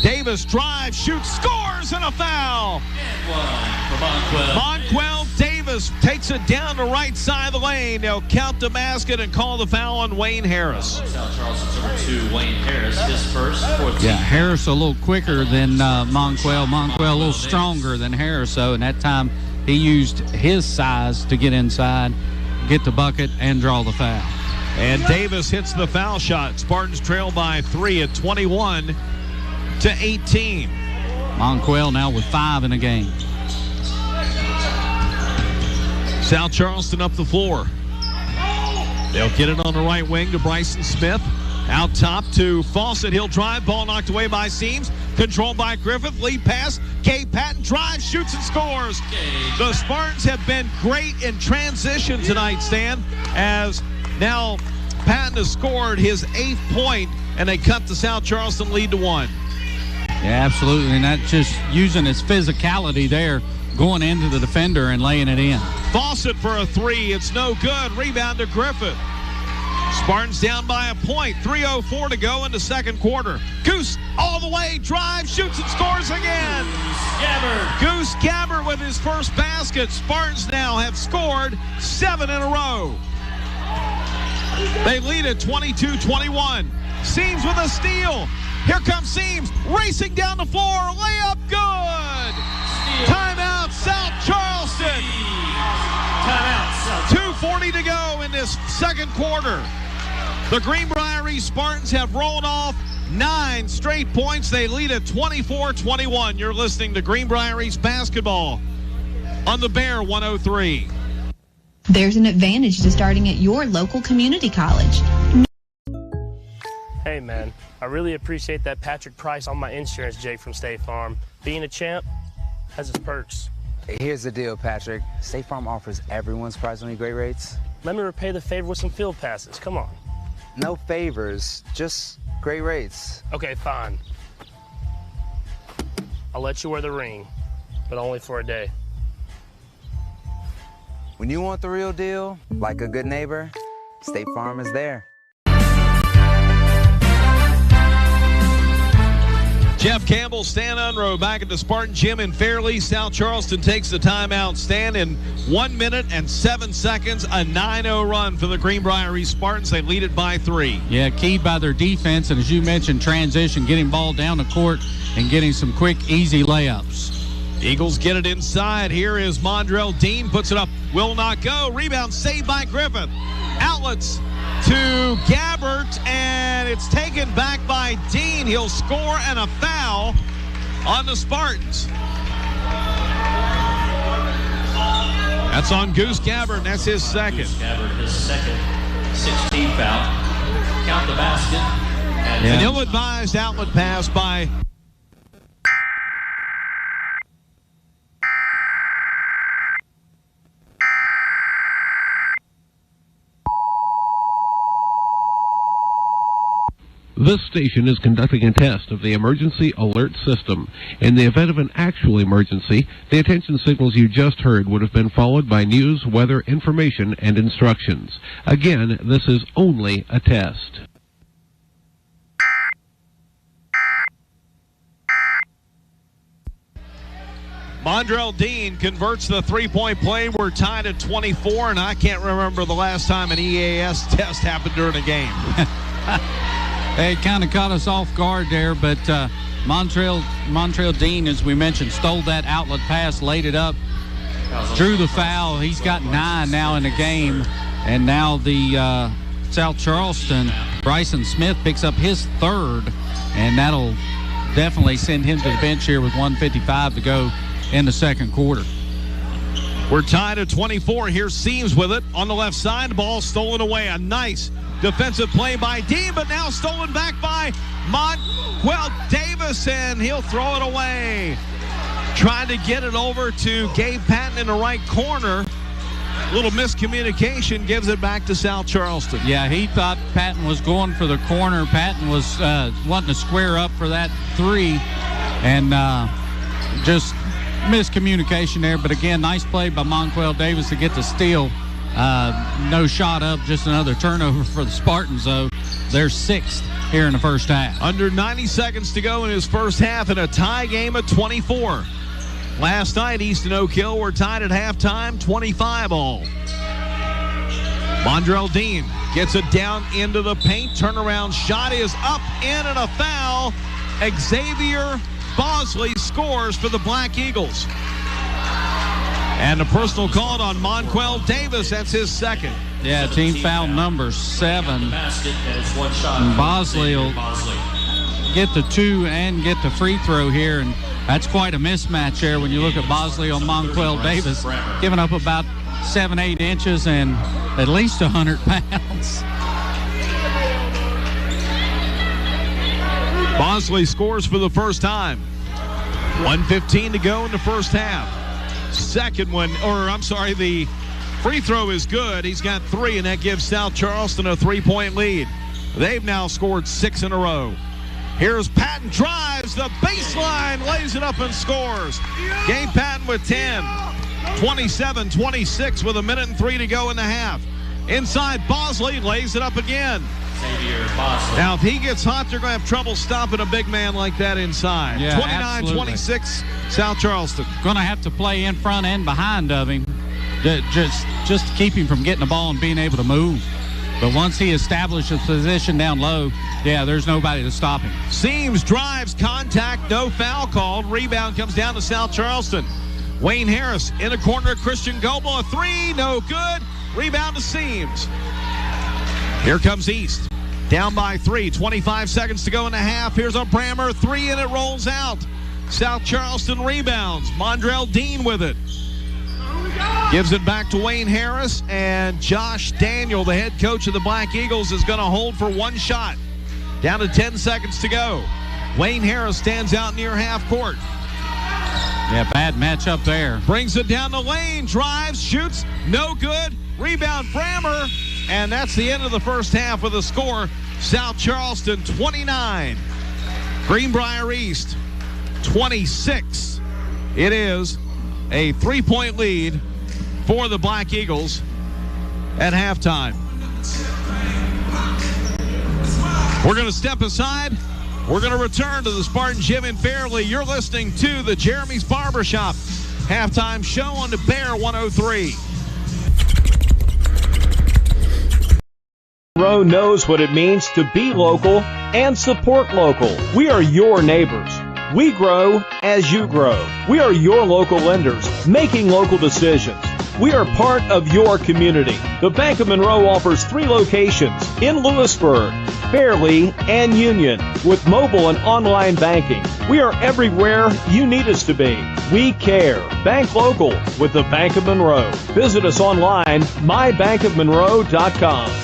Davis drives, shoots, scores, and a foul. And one for Monquel. Monquel Davis Davis takes it down the right side of the lane. They'll count the basket and call the foul on Wayne Harris. South Charleston's number 2, Wayne Harris, his first, 14. Yeah, Harris a little quicker than Monquel. Monquel a little stronger than Harris, though, and that time he used his size to get inside, get the bucket, and draw the foul. And Davis hits the foul shot. Spartans trail by 3 at 21-18. Monquel now with 5 in a game. South Charleston up the floor. They'll get it on the right wing to Bryson Smith. Out top to Fawcett. He'll drive. Ball knocked away by Seams. Controlled by Griffith. Lead pass. Gabe Patton drives, shoots, and scores. The Spartans have been great in transition tonight, Stan, as now Patton has scored his 8th point, and they cut the South Charleston lead to 1. Yeah, absolutely, and that's just using his physicality there, going into the defender and laying it in. Fawcett for a 3. It's no good. Rebound to Griffith. Spartans down by a point. 3:04 to go in the second quarter. Goose all the way, drives, shoots, and scores again. Goose Gabbard with his first basket. Spartans now have scored 7 in a row. They lead at 22-21. Seams with a steal. Here comes Seams, racing down the floor. Layup good. Timeout, South Charleston. Timeout, South. 2:40 to go in this second quarter. The Greenbrier Spartans have rolled off 9 straight points. They lead at 24-21. You're listening to Greenbrier basketball on the Bear 103. There's an advantage to starting at your local community college. Hey man, I really appreciate that Patrick Price on my insurance, Jake from State Farm. Being a champ has its perks. Here's the deal, Patrick. State Farm offers everyone surprisingly great rates. Let me repay the favor with some field passes. Come on. No favors, just great rates. Okay, fine. I'll let you wear the ring, but only for a day. When you want the real deal, like a good neighbor, State Farm is there. Jeff Campbell, Stan Unroe back at the Spartan Gym in Fairleigh. South Charleston takes the timeout. Stan, in 1 minute and 7 seconds, a 9-0 run for the Greenbrier Spartans. They lead it by 3. Yeah, keyed by their defense, and as you mentioned, transition, getting ball down the court and getting some quick, easy layups. Eagles get it inside. Here is Mondrell Dean, puts it up, will not go. Rebound saved by Griffith. Outlets to Gabbert, and it's taken back by Dean. He'll score and a foul on the Spartans. That's on Goose Gabbert, and that's his second. Goose Gabbert, his second, 16 foul. Count the basket. And an ill-advised outlet pass by This station is conducting a test of the emergency alert system. In the event of an actual emergency, the attention signals you just heard would have been followed by news, weather, information, and instructions. Again, this is only a test. Mondrell Dean converts the three-point play. We're tied at 24, and I can't remember the last time an EAS test happened during a game. It kind of caught us off guard there, but Montrell Dean, as we mentioned, stole that outlet pass, laid it up, drew the foul. He's got 9 now in the game, and now the South Charleston, Bryson Smith picks up his 3rd, and that'll definitely send him to the bench here with 1:55 to go in the second quarter. We're tied at 24. Here's Seams with it on the left side. The ball stolen away. A nice defensive play by Dean, but now stolen back by Monquel Davis, and he'll throw it away. Trying to get it over to Gabe Patton in the right corner. A little miscommunication, gives it back to South Charleston. Yeah, he thought Patton was going for the corner. Patton was wanting to square up for that 3, and just miscommunication there. But again, nice play by Monquel Davis to get the steal. No shot up, just another turnover for the Spartans, though. They're 6th here in the first half. Under 90 seconds to go in his first half, in a tie game at 24. Last night, East and Oak Hill were tied at halftime, 25-all. Mondrell Dean gets it down into the paint. Turnaround shot is up, in, and a foul. Xavier Bosley scores for the Black Eagles. And a personal call on Monquel Davis. That's his second. Yeah, team foul number 7. Bosley will get the 2 and get the free throw here, and that's quite a mismatch there when you look at Bosley on Monquel Davis, giving up about 7-8 inches and at least 100 pounds. Bosley scores for the first time. 1:15 to go in the first half. The free throw is good. He's got 3, and that gives South Charleston a 3-point lead. They've now scored 6 in a row. Here's Patton, drives the baseline, lays it up and scores. Gabe Patton with 10. 27-26 with 1:03 to go in the half. Inside, Bosley lays it up again. Now, if he gets hot, they're going to have trouble stopping a big man like that inside. Yeah, 29-26, South Charleston. Going to have to play in front and behind of him just to keep him from getting the ball and being able to move. But once he establishes position down low, yeah, there's nobody to stop him. Seams drives, contact, no foul called. Rebound comes down to South Charleston. Wayne Harris in a corner of Christian Goebel. A 3, no good. Rebound to Seams. Here comes East. Down by 3, 25 seconds to go in the half. Here's a Brammer 3, and it rolls out. South Charleston rebounds. Mondrell Dean with it. Gives it back to Wayne Harris, and Josh Daniel, the head coach of the Black Eagles, is going to hold for 1 shot. Down to 10 seconds to go. Wayne Harris stands out near half court. Yeah, bad matchup there. Brings it down the lane, drives, shoots, no good. Rebound, Brammer, and that's the end of the first half with a score. South Charleston 29, Greenbrier East 26. It is a 3-point lead for the Black Eagles at halftime. We're going to step aside. We're going to return to the Spartan Gym in Fairley. You're listening to the Jeremy's Barbershop halftime show on the Bear 103. Monroe knows what it means to be local and support local. We are your neighbors. We grow as you grow. We are your local lenders, making local decisions. We are part of your community. The Bank of Monroe offers 3 locations in Lewisburg, Fairley, and Union with mobile and online banking. We are everywhere you need us to be. We care. Bank local with the Bank of Monroe. Visit us online, mybankofmonroe.com.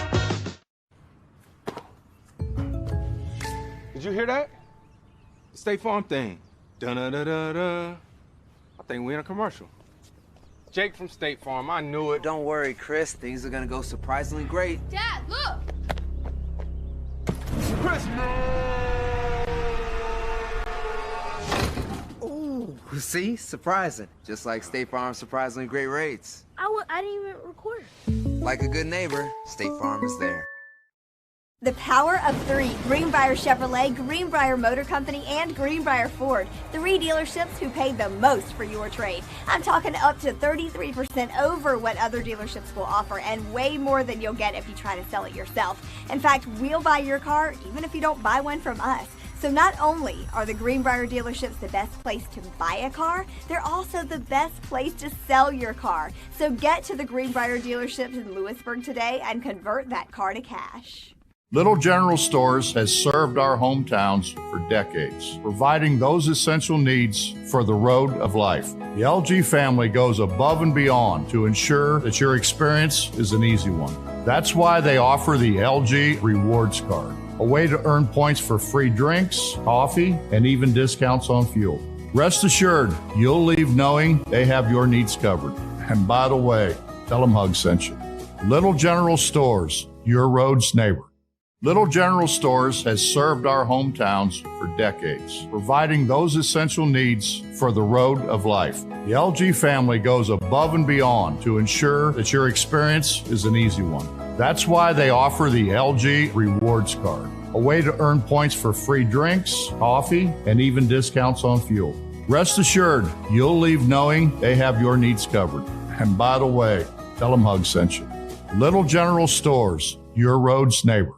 Did you hear that? The State Farm thing. Da-da-da-da-da. I think we're in a commercial. Jake from State Farm, I knew it. Don't worry, Chris. Things are gonna go surprisingly great. Dad, look! Chris! Ooh, see? Surprising. Just like State Farm's surprisingly great rates. I didn't even record. Like a good neighbor, State Farm is there. The power of 3. Greenbrier Chevrolet, Greenbrier Motor Company, and Greenbrier Ford. 3 dealerships who pay the most for your trade. I'm talking up to 33% over what other dealerships will offer, and way more than you'll get if you try to sell it yourself. In fact, we'll buy your car even if you don't buy one from us. So not only are the Greenbrier dealerships the best place to buy a car, they're also the best place to sell your car. So get to the Greenbrier dealerships in Lewisburg today and convert that car to cash. Little General Stores has served our hometowns for decades, providing those essential needs for the road of life. The LG family goes above and beyond to ensure that your experience is an easy one. That's why they offer the LG Rewards Card, a way to earn points for free drinks, coffee, and even discounts on fuel. Rest assured, you'll leave knowing they have your needs covered. And by the way, tell them Hug sent you. Little General Stores, your road's neighbor. Little General Stores has served our hometowns for decades, providing those essential needs for the road of life. The LG family goes above and beyond to ensure that your experience is an easy one. That's why they offer the LG Rewards Card, a way to earn points for free drinks, coffee, and even discounts on fuel. Rest assured, you'll leave knowing they have your needs covered. And by the way, tell them Hug sent you. Little General Stores, your road's neighbor.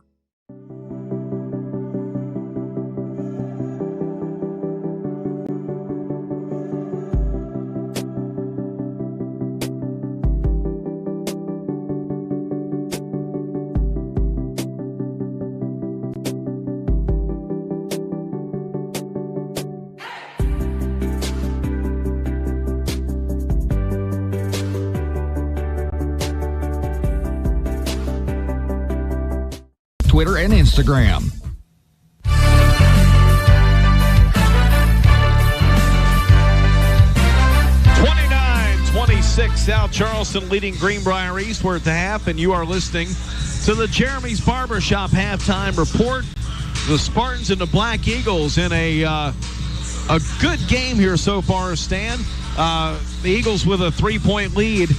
Twitter and Instagram. South Charleston leading Greenbrier East. We're at the half, and you are listening to the Jeremy's Barbershop halftime report. The Spartans and the Black Eagles in a good game here so far, Stan. The Eagles with a 3-point lead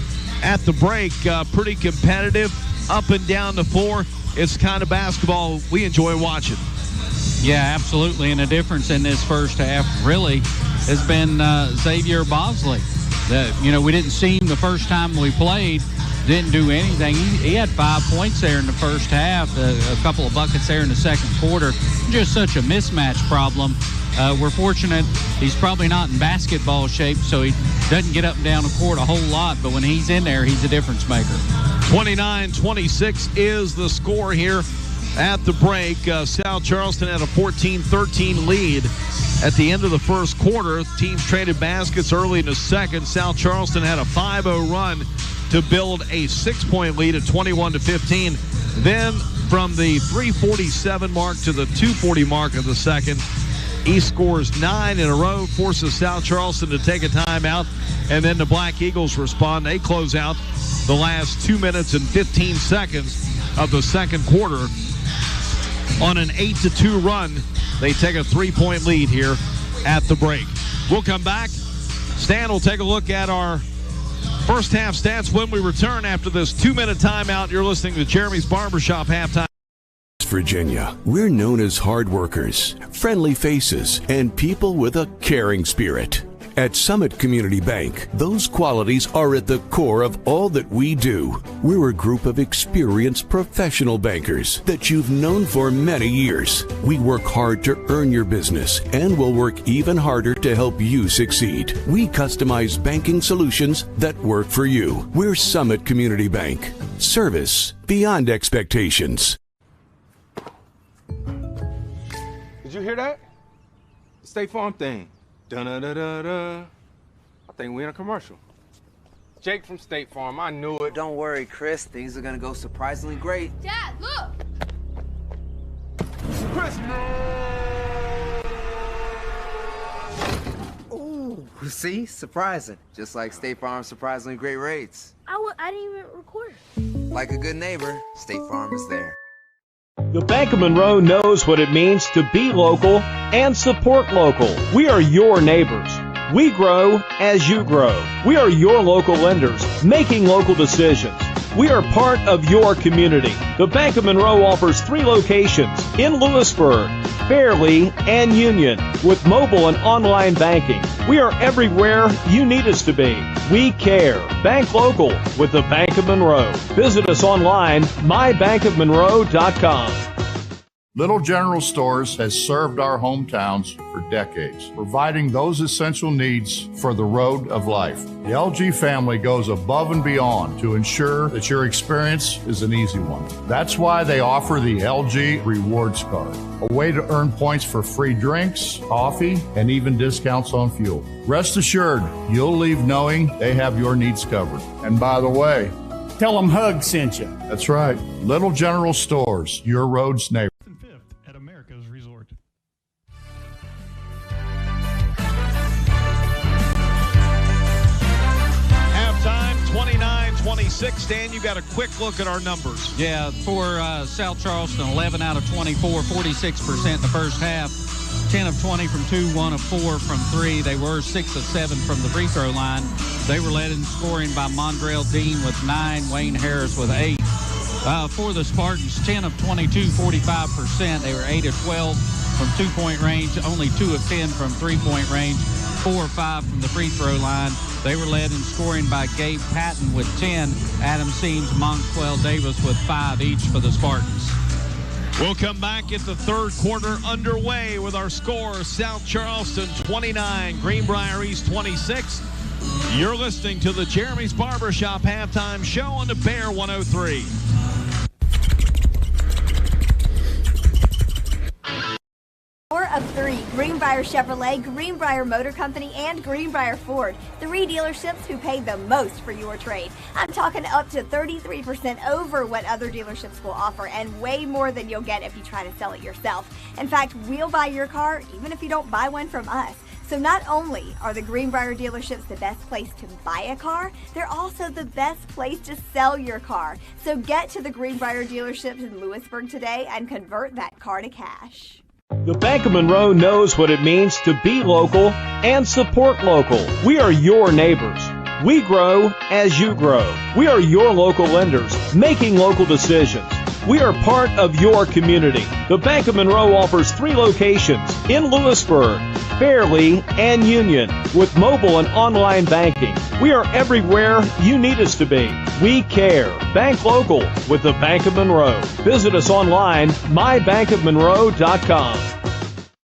at the break. Pretty competitive, up and down the floor. It's the kind of basketball we enjoy watching. Yeah, absolutely. And the difference in this first half really has been Xavier Bosley. We didn't see him the first time we played, didn't do anything. He had 5 points there in the first half, a couple of buckets there in the second quarter. Just such a mismatch problem. We're fortunate he's probably not in basketball shape, so he doesn't get up and down the court a whole lot, but when he's in there, he's a difference maker. 29-26 is the score here at the break. South Charleston had a 14-13 lead at the end of the first quarter. Teams traded baskets early in the second. South Charleston had a 5-0 run to build a 6-point lead at 21-15. Then from the 3:47 mark to the 2:40 mark of the second, East scores 9 in a row, forces South Charleston to take a timeout, and then the Black Eagles respond. They close out the last 2 minutes and 15 seconds of the second quarter on an 8-2 run. They take a 3-point lead here at the break. We'll come back. Stan will take a look at our first half stats when we return after this 2-minute timeout. You're listening to Jeremy's Barbershop halftime. Virginia, we're known as hard workers, friendly faces, and people with a caring spirit. At Summit Community Bank, those qualities are at the core of all that we do. We're a group of experienced professional bankers that you've known for many years. We work hard to earn your business and will work even harder to help you succeed. We customize banking solutions that work for you. We're Summit Community Bank. Service beyond expectations. Did you hear that? The State Farm thing. Dun-da-da-da-da. I think we're in a commercial. Jake from State Farm, I knew it. Don't worry, Chris. Things are gonna go surprisingly great. Dad, look! Chris! Ooh, see? Surprising. Just like State Farm's surprisingly great rates. I didn't even record. Like a good neighbor, State Farm is there. The Bank of Monroe knows what it means to be local and support local. We are your neighbors. We grow as you grow. We are your local lenders, making local decisions. We are part of your community. The Bank of Monroe offers 3 locations in Lewisburg, Fairleigh, and Union with mobile and online banking. We are everywhere you need us to be. We care. Bank local with the Bank of Monroe. Visit us online, mybankofmonroe.com. Little General Stores has served our hometowns for decades, providing those essential needs for the road of life. The LG family goes above and beyond to ensure that your experience is an easy one. That's why they offer the LG Rewards Card, a way to earn points for free drinks, coffee, and even discounts on fuel. Rest assured, you'll leave knowing they have your needs covered. And by the way, tell them Hug sent you. That's right. Little General Stores, your road's neighbor. Halftime, 29-26. Stan, you got a quick look at our numbers. Yeah, for South Charleston, 11 out of 24, 46% in the first half. 10 of 20 from 2, 1 of 4 from 3. They were 6 of 7 from the free throw line. They were led in scoring by Mondrell Dean with 9, Wayne Harris with 8. For the Spartans, 10 of 22, 45%. They were 8 of 12 from 2-point range, only 2 of 10 from 3-point range, 4 or 5 from the free throw line. They were led in scoring by Gabe Patton with 10, Adam Seams, Monquel Davis with 5 each for the Spartans. We'll come back at the third quarter underway with our score: South Charleston 29, Greenbrier East 26. You're listening to the Jeremy's Barbershop halftime show on the Bear 103. Power of 3, Greenbrier Chevrolet, Greenbrier Motor Company, and Greenbrier Ford. 3 dealerships who pay the most for your trade. I'm talking up to 33% over what other dealerships will offer, and way more than you'll get if you try to sell it yourself. In fact, we'll buy your car even if you don't buy one from us. So not only are the Greenbrier dealerships the best place to buy a car, they're also the best place to sell your car. So get to the Greenbrier dealerships in Lewisburg today and convert that car to cash. The Bank of Monroe knows what it means to be local and support local. We are your neighbors. We grow as you grow. We are your local lenders, making local decisions. We are part of your community. The Bank of Monroe offers 3 locations in Lewisburg, Fairleigh, and Union with mobile and online banking. We are everywhere you need us to be. We care. Bank local with the Bank of Monroe. Visit us online, mybankofmonroe.com.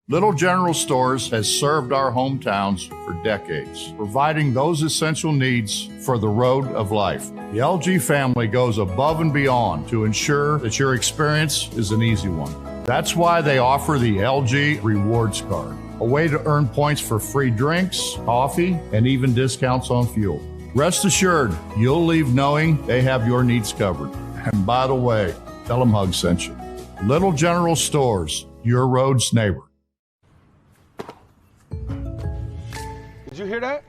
Little General Stores has served our hometowns for decades, providing those essential needs for the road of life. The LG family goes above and beyond to ensure that your experience is an easy one. That's why they offer the LG Rewards Card, a way to earn points for free drinks, coffee, and even discounts on fuel. Rest assured, you'll leave knowing they have your needs covered. And by the way, tell them Hug sent you. Little General Stores, your road's neighbor. Did you hear that?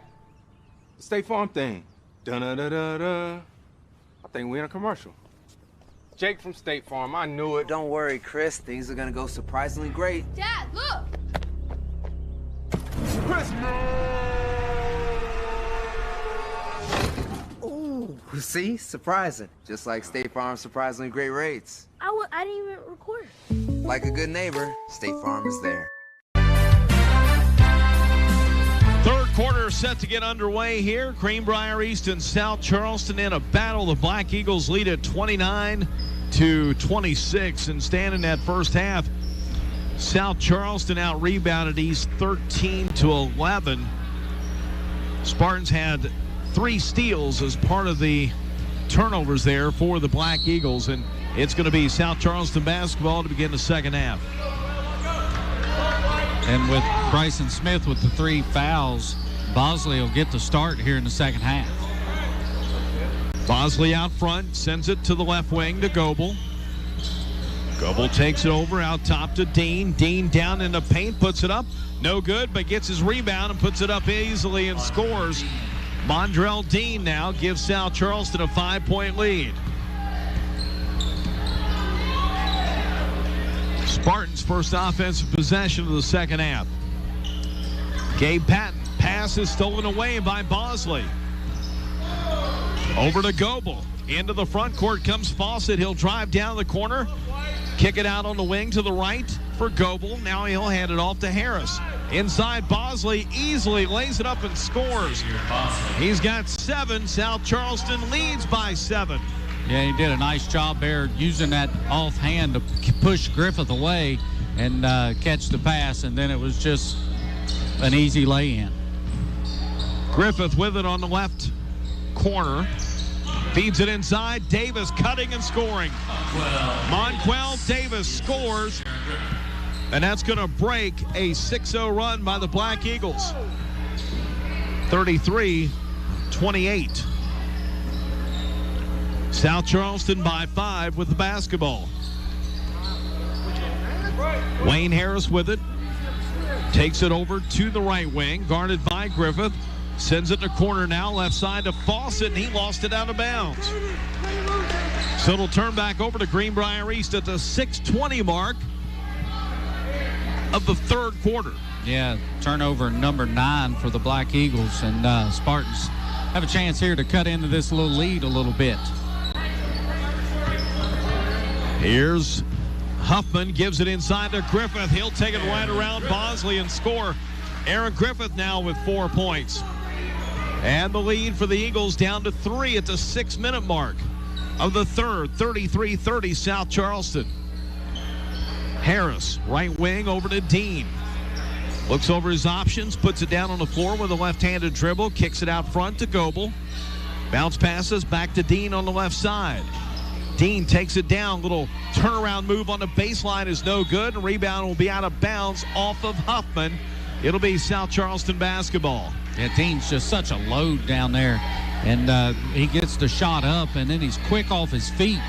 The State Farm thing. Dun-da-da-da-da. I think we're in a commercial. Jake from State Farm, I knew it. Don't worry, Chris. Things are gonna go surprisingly great. Dad, look! Chris! Ooh, see? Surprising. Just like State Farm's surprisingly great rates. I didn't even record. Like a good neighbor, State Farm is there. Third quarter set to get underway here. Greenbrier East and South Charleston in a battle. The Black Eagles lead at 29-26, and standing that first half, South Charleston out-rebounded East 13-11. Spartans had 3 steals as part of the turnovers there for the Black Eagles, and it's going to be South Charleston basketball to begin the second half. And with Bryson Smith with the 3 fouls, Bosley will get the start here in the second half. Bosley out front, sends it to the left wing to Goebel. Goebel takes it over out top to Dean. Dean down in the paint, puts it up. No good, but gets his rebound and puts it up easily and scores. Mondrell Dean now gives South Charleston a 5-point lead. Spartans' first offensive possession of the second half. Gabe Patton. Pass is stolen away by Bosley. Over to Goebel. Into the front court comes Fawcett. He'll drive down the corner. Kick it out on the wing to the right for Goebel. Now he'll hand it off to Harris. Inside, Bosley easily lays it up and scores. He's got 7. South Charleston leads by 7. Yeah, he did a nice job there using that offhand to push Griffith away and catch the pass, and then it was just an easy lay-in. Griffith with it on the left corner. Feeds it inside. Davis cutting and scoring. Monquel Davis scores, and that's going to break a 6-0 run by the Black Eagles. 33-28. South Charleston by 5 with the basketball. Wayne Harris with it. Takes it over to the right wing, guarded by Griffith. Sends it in the corner now, left side to Fawcett, and he lost it out of bounds. So it'll turn back over to Greenbrier East at the 6:20 mark of the third quarter. Yeah, turnover number 9 for the Black Eagles, and Spartans have a chance here to cut into this little lead a little bit. Here's Huffman gives it inside to Griffith. He'll take it right around Bosley and score. Aaron Griffith now with 4 points. And the lead for the Eagles down to 3 at the 6-minute mark of the third. 33-30 South Charleston. Harris, right wing over to Dean. Looks over his options, puts it down on the floor with a left-handed dribble, kicks it out front to Goebel. Bounce passes back to Dean on the left side. Dean takes it down. Little turnaround move on the baseline is no good. And rebound will be out of bounds off of Huffman. It'll be South Charleston basketball. Yeah, Dean's just such a load down there. And he gets the shot up, and then he's quick off his feet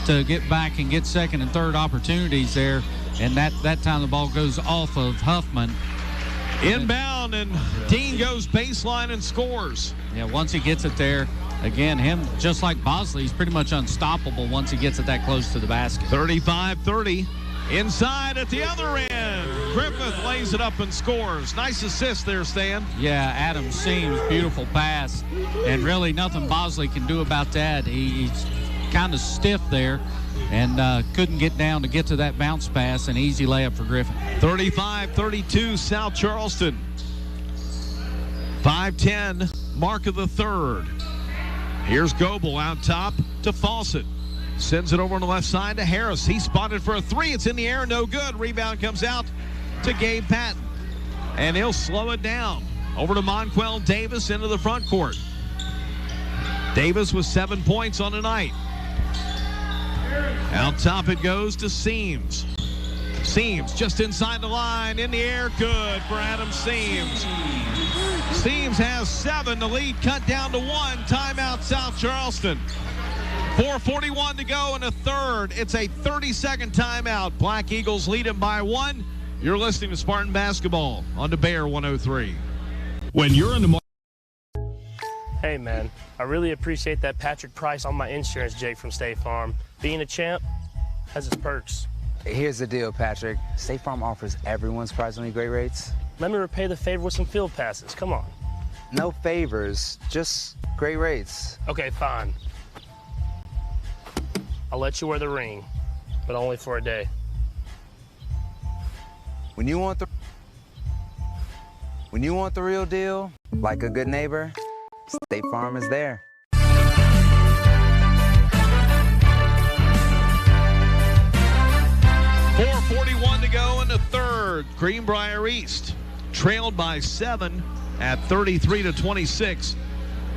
to get back and get second and third opportunities there. And that time the ball goes off of Huffman. Inbound, and Dean goes baseline and scores. Yeah, once he gets it there, again, him, just like Bosley, he's pretty much unstoppable once he gets it that close to the basket. 35-30. Inside at the other end. Griffith lays it up and scores. Nice assist there, Stan. Yeah, Adam Seams, beautiful pass. And really nothing Bosley can do about that. He's kind of stiff there and couldn't get down to get to that bounce pass. An easy layup for Griffith. 35-32 South Charleston. 5:10 mark of the third. Here's Goebel out top to Fawcett. Sends it over on the left side to Harris. He's spotted for a three. It's in the air, no good. Rebound comes out to Gabe Patton. And he'll slow it down. Over to Monquel Davis into the front court. Davis with 7 points on the night. Out top it goes to Seams. Seams just inside the line, in the air, good for Adam Seams. Seams has 7, the lead cut down to 1. Timeout South Charleston. 4:41 to go in the third. It's a 30-second timeout. Black Eagles lead them by 1. You're listening to Spartan Basketball on the Bear 103. When you're in the Hey, man, I really appreciate that Patrick Price on my insurance, Jake from State Farm. Being a champ has its perks. Here's the deal, Patrick. State Farm offers everyone surprisingly great rates. Let me repay the favor with some field passes. Come on. No favors, just great rates. Okay, fine. I'll let you wear the ring, but only for a day. When you want the real deal, like a good neighbor, State Farm is there. 4:41 to go in the third. Greenbrier East trailed by 7 at 33-26.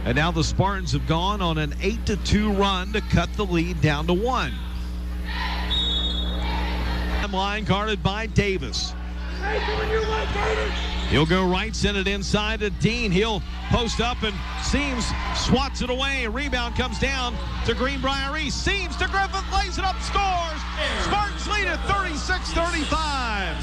And now the Spartans have gone on an 8-2 run to cut the lead down to 1. Line guarded by Davis. He'll go right, send it inside to Dean. He'll post up and Seams swats it away. A rebound comes down to Greenbrier East. Seams to Griffith, lays it up, scores. Spartans lead at 36-35.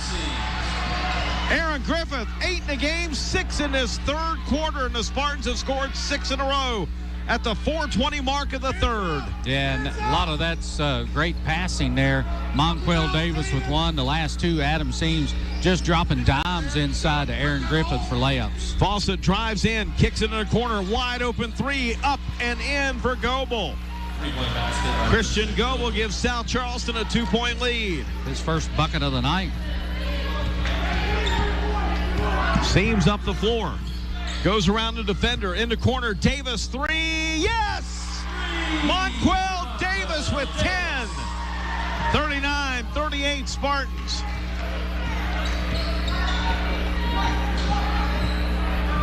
Aaron Griffith, 8 in the game, 6 in this third quarter, and the Spartans have scored 6 in a row at the 4:20 mark of the third. Yeah, and a lot of that's great passing there. Monquel Davis with 1. The last 2, Adam Seams just dropping dimes inside to Aaron Griffith for layups. Fawcett drives in, kicks it in the corner, wide open 3, up and in for Goebel. Christian Goebel gives South Charleston a 2-point lead. His first bucket of the night. Seams up the floor. Goes around the defender. In the corner. Davis 3. Yes! Monquel Davis with 10. 39-38 Spartans.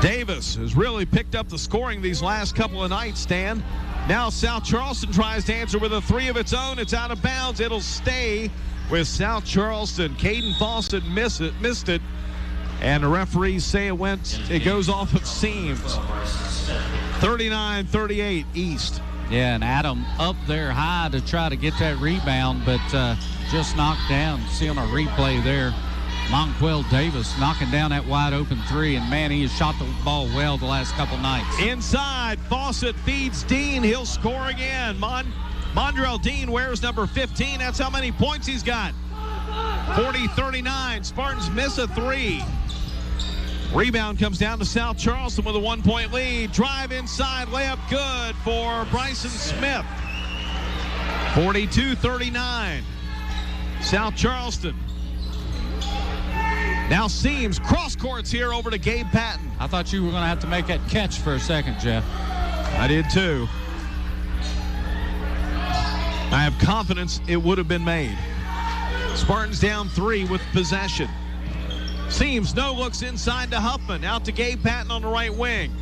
Davis has really picked up the scoring these last couple of nights, Stan. Now South Charleston tries to answer with a 3 of its own. It's out of bounds. It'll stay with South Charleston. Caden Fawcett missed it. And the referees say it goes off of Seams. 39-38 East. Yeah, and Adam up there high to try to get that rebound, but just knocked down. See on a replay there, Monquel Davis knocking down that wide open 3, and man, he has shot the ball well the last couple nights. Inside, Fawcett feeds Dean. He'll score again. Mondrell Dean wears number 15. That's how many points he's got. 40-39. Spartans miss a 3. Rebound comes down to South Charleston with a 1-point lead. Drive inside, layup good for Bryson Smith. 42-39. South Charleston. Now Seams, cross courts here over to Gabe Patton. I thought you were going to have to make that catch for a second, Jeff. I did too. I have confidence it would have been made. Spartans down 3 with possession. Seams, no, looks inside to Huffman. Out to Gabe Patton on the right wing.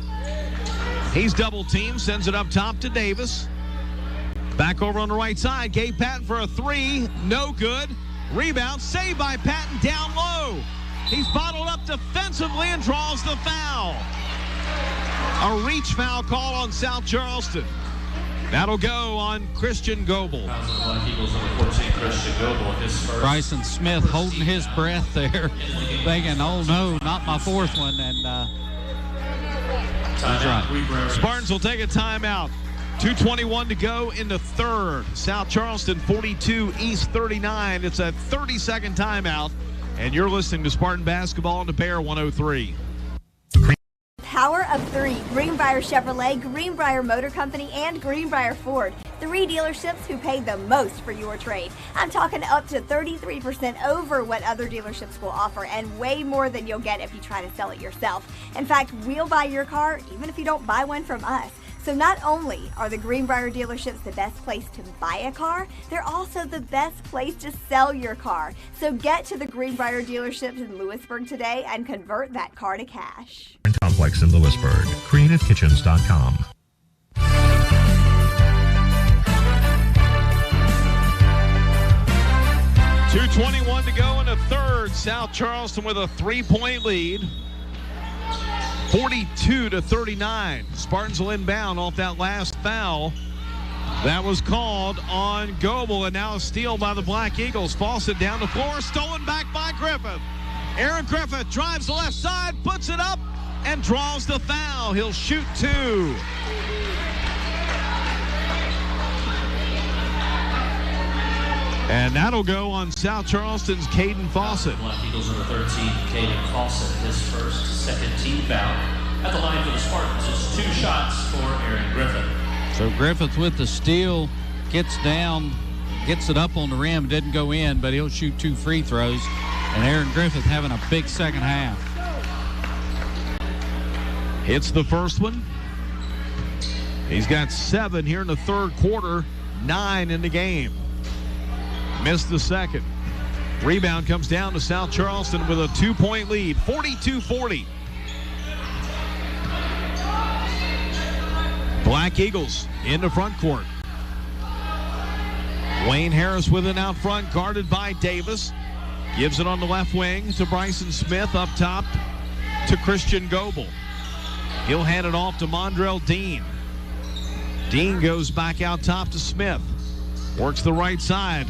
He's double teamed, sends it up top to Davis. Back over on the right side. Gabe Patton for a 3. No good. Rebound, saved by Patton down low. He's bottled up defensively and draws the foul. A reach foul call on South Charleston. That'll go on Christian Goebel. Bryson Smith holding his breath there, thinking, oh no, not my fourth one. And that's right. Spartans will take a timeout. 2:21 to go in the third. South Charleston 42, East 39. It's a 30-second timeout. And you're listening to Spartan Basketball on the Bear 103. Power of 3, Greenbrier Chevrolet, Greenbrier Motor Company, and Greenbrier Ford. 3 dealerships who pay the most for your trade. I'm talking up to 33% over what other dealerships will offer, and way more than you'll get if you try to sell it yourself. In fact, we'll buy your car even if you don't buy one from us. So not only are the Greenbrier dealerships the best place to buy a car, they're also the best place to sell your car. So get to the Greenbrier dealerships in Lewisburg today and convert that car to cash. Complex in Lewisburg. CreativeKitchens.com. 2:21 to go in the third. South Charleston with a 3-point lead. 42-39. Spartans will inbound off that last foul. That was called on Goebel, and now a steal by the Black Eagles. Fawcett down the floor, stolen back by Griffith. Aaron Griffith drives the left side, puts it up, and draws the foul. He'll shoot 2. And that'll go on South Charleston's Caden Fawcett. Black Eagles number 13, Caden Fawcett, his first, second team foul. At the line for the Spartans, it's 2 shots for Aaron Griffith. So Griffith with the steal, gets down, gets it up on the rim, didn't go in, but he'll shoot 2 free throws. And Aaron Griffith having a big second half. Hits the first one. He's got 7 here in the third quarter, 9 in the game. Missed the second. Rebound comes down to South Charleston with a 2-point lead, 42-40. Black Eagles in the front court. Wayne Harris with it out front, guarded by Davis. Gives it on the left wing to Bryson Smith, up top to Christian Goebel. He'll hand it off to Mondrell Dean. Dean goes back out top to Smith. Works the right side.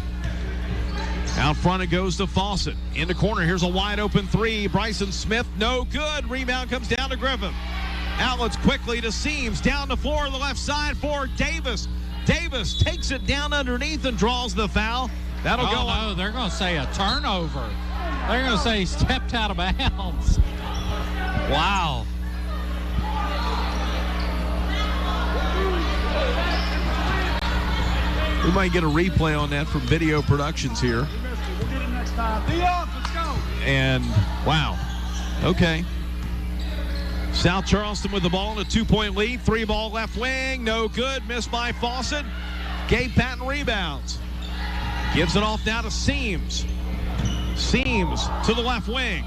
Out front it goes to Fawcett. In the corner, here's a wide open 3. Bryson Smith, no good. Rebound comes down to Griffith. Outlets quickly to Seams. Down the floor on the left side for Davis. Davis takes it down underneath and draws the foul. That'll go on. No, they're going to say a turnover. They're going to say he stepped out of bounds. Wow. We might get a replay on that from Video Productions here. And, wow. Okay. South Charleston with the ball in a 2-point lead. 3-ball left wing. No good. Missed by Fawcett. Gabe Patton rebounds. Gives it off now to Seams. Seams to the left wing.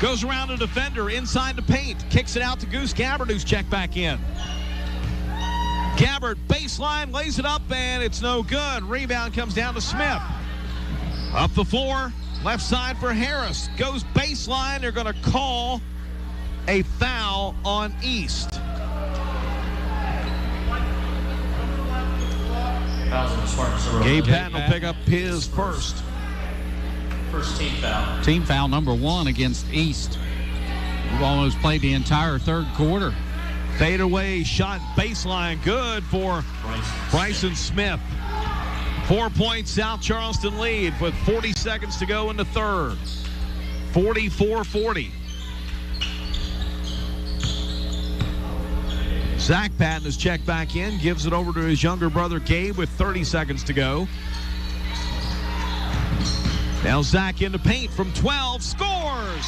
Goes around a defender inside the paint. Kicks it out to Goose Gabbard, who's checked back in. Gabbard, baseline, lays it up, and it's no good. Rebound comes down to Smith. Up the floor, left side for Harris. Goes baseline. They're going to call a foul on East. Gabe Patton will pick up his first. First team foul. Team foul number 1 against East. We've almost played the entire third quarter. Fade away shot baseline, good for Bryson Smith. 4-point South Charleston lead with 40 seconds to go in the third. 44-40. Zach Patton is checked back in, gives it over to his younger brother Gabe with 30 seconds to go. Now Zach into paint from 12, scores!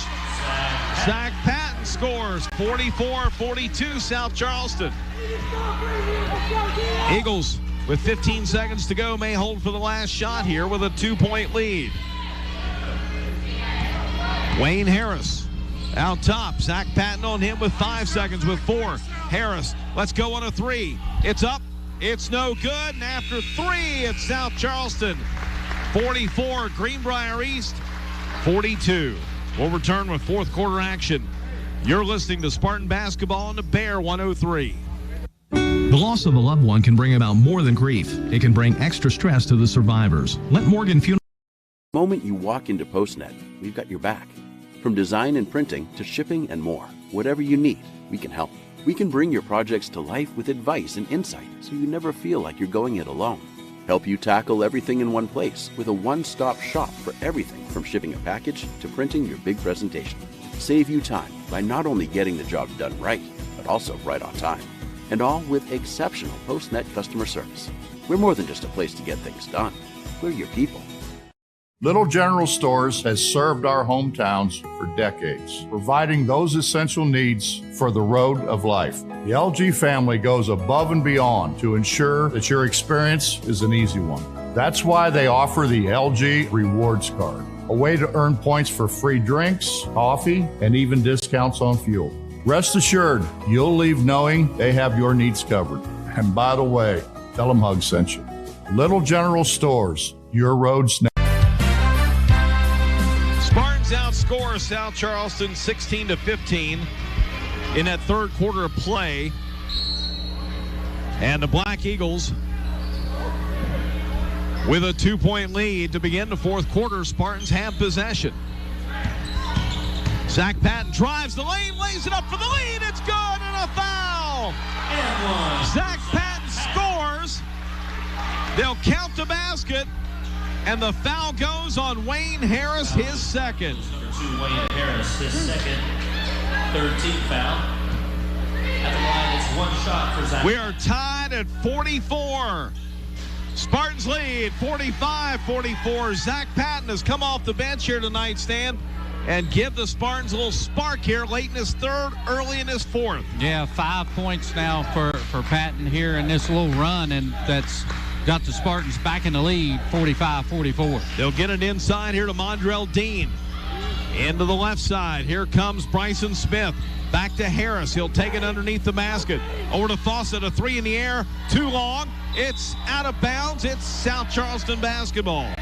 Zach Patton scores, 44-42 South Charleston. Eagles with 15 seconds to go may hold for the last shot here with a 2-point lead. Wayne Harris out top. Zach Patton on him with 5 seconds with 4. Harris, let's go on a 3. It's up. It's no good. And after 3, it's South Charleston 44, Greenbrier East 42. We'll return with fourth quarter action. You're listening to Spartan Basketball on the Bear 103. The loss of a loved one can bring about more than grief. It can bring extra stress to the survivors. Let Morgan Funeral... The moment you walk into PostNet, we've got your back. From design and printing to shipping and more, whatever you need, we can help. We can bring your projects to life with advice and insight so you never feel like you're going it alone. Help you tackle everything in one place with a one-stop shop for everything from shipping a package to printing your big presentation. Save you time by not only getting the job done right, but also right on time. And all with exceptional PostNet customer service. We're more than just a place to get things done. We're your people. Little General Stores has served our hometowns for decades, providing those essential needs for the road of life. The LG family goes above and beyond to ensure that your experience is an easy one. That's why they offer the LG Rewards Card, a way to earn points for free drinks, coffee, and even discounts on fuel. Rest assured, you'll leave knowing they have your needs covered. And by the way, tell them Hug sent you. Little General Stores, your roads now. Spartans outscore South Charleston 16-15 in that third quarter of play. And the Black Eagles with a 2-point lead to begin the fourth quarter. Spartans have possession. Zach Patton drives the lane, lays it up for the lead. It's good, and a foul. Zach Patton scores. They'll count the basket, and the foul goes on Wayne Harris, his second. Number 2, Wayne Harris, his second, third team foul. At the line, it's one shot for Zach. We are tied at 44. Spartans lead 45-44. Zach Patton has come off the bench here tonight, Stan, and give the Spartans a little spark here late in his third, early in his fourth. Yeah, 5 points now for Patton here in this little run, and that's got the Spartans back in the lead, 45-44. They'll get it inside here to Mondrell Dean. Into the left side. Here comes Bryson Smith. Back to Harris. He'll take it underneath the basket. Over to Fawcett, a 3 in the air. Too long. It's out of bounds. It's South Charleston basketball.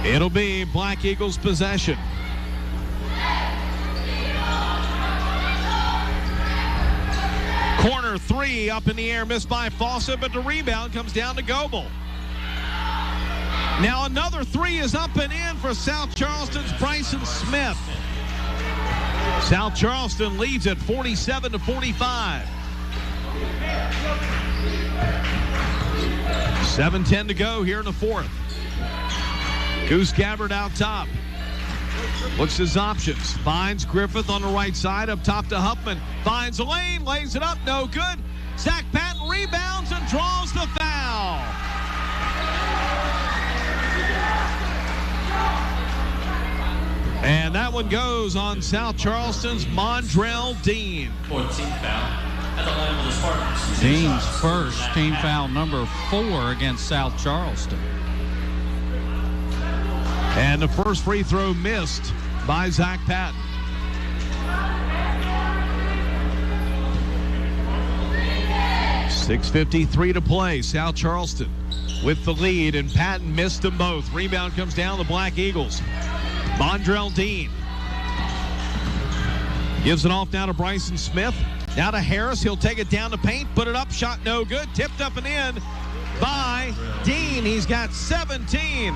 It'll be Black Eagles possession. Corner 3 up in the air, missed by Fawcett, but the rebound comes down to Goebel. Now another 3 is up and in for South Charleston's Bryson Smith. South Charleston leads at 47-45. 7:10 to go here in the fourth. Goose Gabbard out top. Looks his options. Finds Griffith on the right side. Up top to Huffman. Finds a lane. Lays it up. No good. Zach Patton rebounds and draws the foul. And that one goes on South Charleston's Mondrell Dean. 14th foul at the line of the Spartans. Dean's first, team foul number 4 against South Charleston. And the first free throw missed by Zach Patton. .6:53 to play. South Charleston with the lead, and Patton missed them both. Rebound comes down to the Black Eagles. Mondrell Dean gives it off now to Bryson Smith. Now to Harris. He'll take it down to paint. Put it up. Shot no good. Tipped up and in by Dean. He's got 17.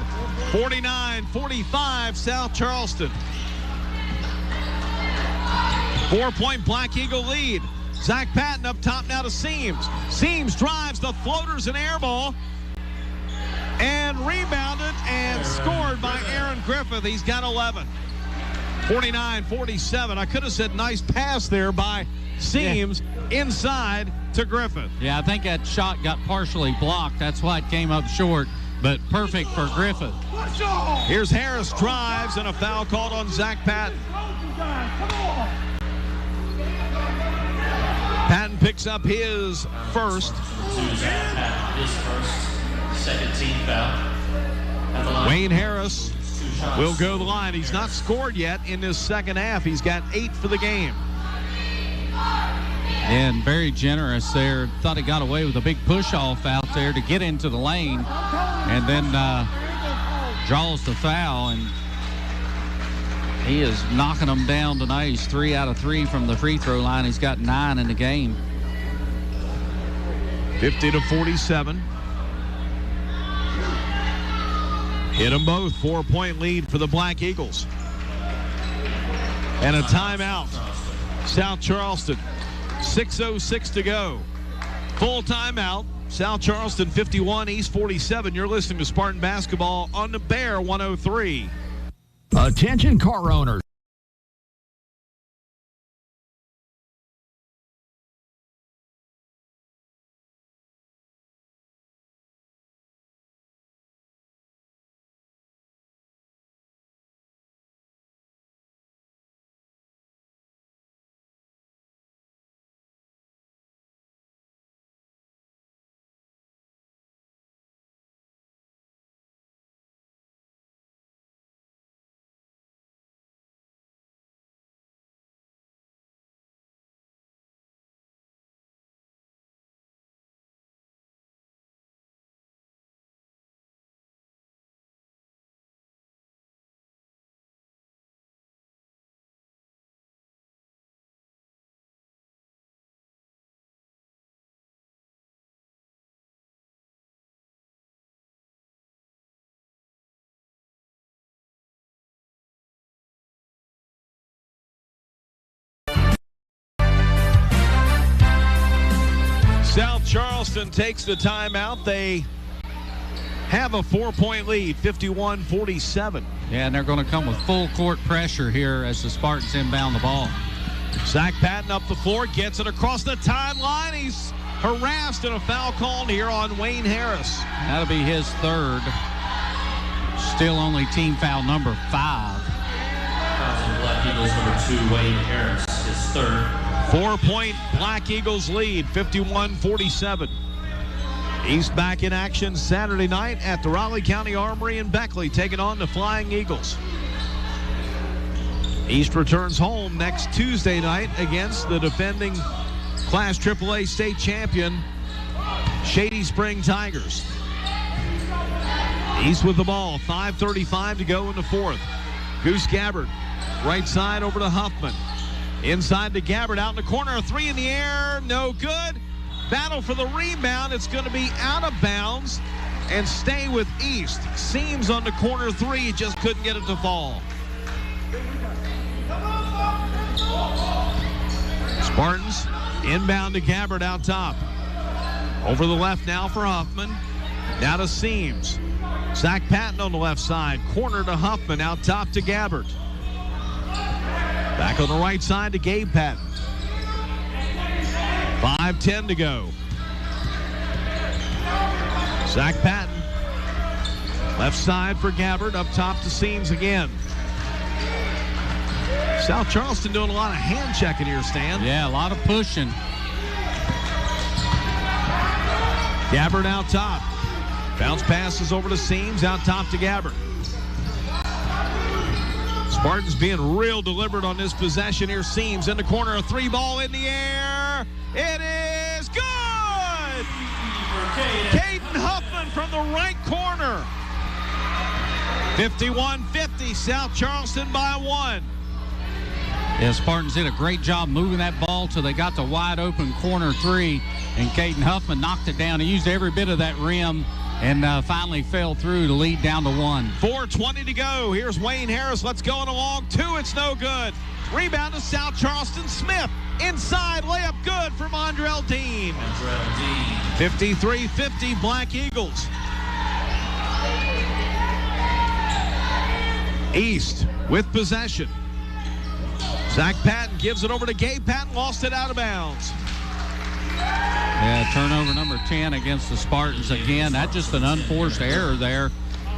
49-45 South Charleston. 4-point Black Eagle lead. Zach Patton up top now to Seams. Seams drives the floaters and air ball. And rebounded and scored by Aaron Griffith. He's got 11. 49-47. I could have said nice pass there by Seams inside to Griffith. Yeah, I think that shot got partially blocked. That's why it came up short, but perfect for Griffith. Here's Harris, drives, and a foul called on Zach Patton. Patton picks up his first. His first, second team foul. Wayne Harris will go to the line. He's not scored yet in this second half. He's got 8 for the game. And very generous there. Thought he got away with a big push-off out there to get into the lane. And then draws the foul. And he is knocking them down tonight. He's 3 out of 3 from the free throw line. He's got 9 in the game. 50-47. Hit them both. 4-point lead for the Black Eagles. And a timeout. South Charleston. 6:06 to go. Full timeout. South Charleston 51, East 47. You're listening to Spartan Basketball on the Bear 103. Attention car owners. South Charleston takes the timeout. They have a 4-point lead, 51-47. Yeah, and they're going to come with full court pressure here as the Spartans inbound the ball. Zach Patton up the floor, gets it across the timeline. He's harassed and a foul called here on Wayne Harris. That'll be his third. Still only team foul number 5. Black Eagles number 2, Wayne Harris, his third. 4-point Black Eagles lead, 51-47. East back in action Saturday night at the Raleigh County Armory in Beckley, taking on the Flying Eagles. East returns home next Tuesday night against the defending Class AAA state champion, Shady Spring Tigers. East with the ball, 5:35 to go in the fourth. Goose Gabbard, right side over to Huffman. Inside to Gabbard, out in the corner, 3 in the air, no good. Battle for the rebound, it's going to be out of bounds and stay with East. Seams on the corner 3, just couldn't get it to fall. Spartans inbound to Gabbard out top. Over the left now for Huffman. Now to Seams. Zach Patton on the left side. Corner to Huffman, out top to Gabbard. Back on the right side to Gabe Patton. 5:10 to go. Zach Patton. Left side for Gabbard, up top to Seams again. South Charleston doing a lot of hand checking here, Stan. Yeah, a lot of pushing. Gabbard out top. Bounce passes over to Seams, out top to Gabbard. Spartans being real deliberate on this possession here. Seams in the corner, a 3 ball in the air. It is good! Caden Huffman from the right corner. 51-50, South Charleston by 1. Yeah, Spartans did a great job moving that ball till they got the wide open corner 3, and Caden Huffman knocked it down. He used every bit of that rim and finally fell through to lead down to 1. 4:20 to go. Here's Wayne Harris. Let's go on along. 2, it's no good. Rebound to South Charleston. Smith inside, layup good for Mondrell Dean. 53-50, Black Eagles. East with possession. Zach Patton gives it over to Gabe Patton, lost it out of bounds. Yeah, turnover number 10 against the Spartans again. That's just an unforced error there,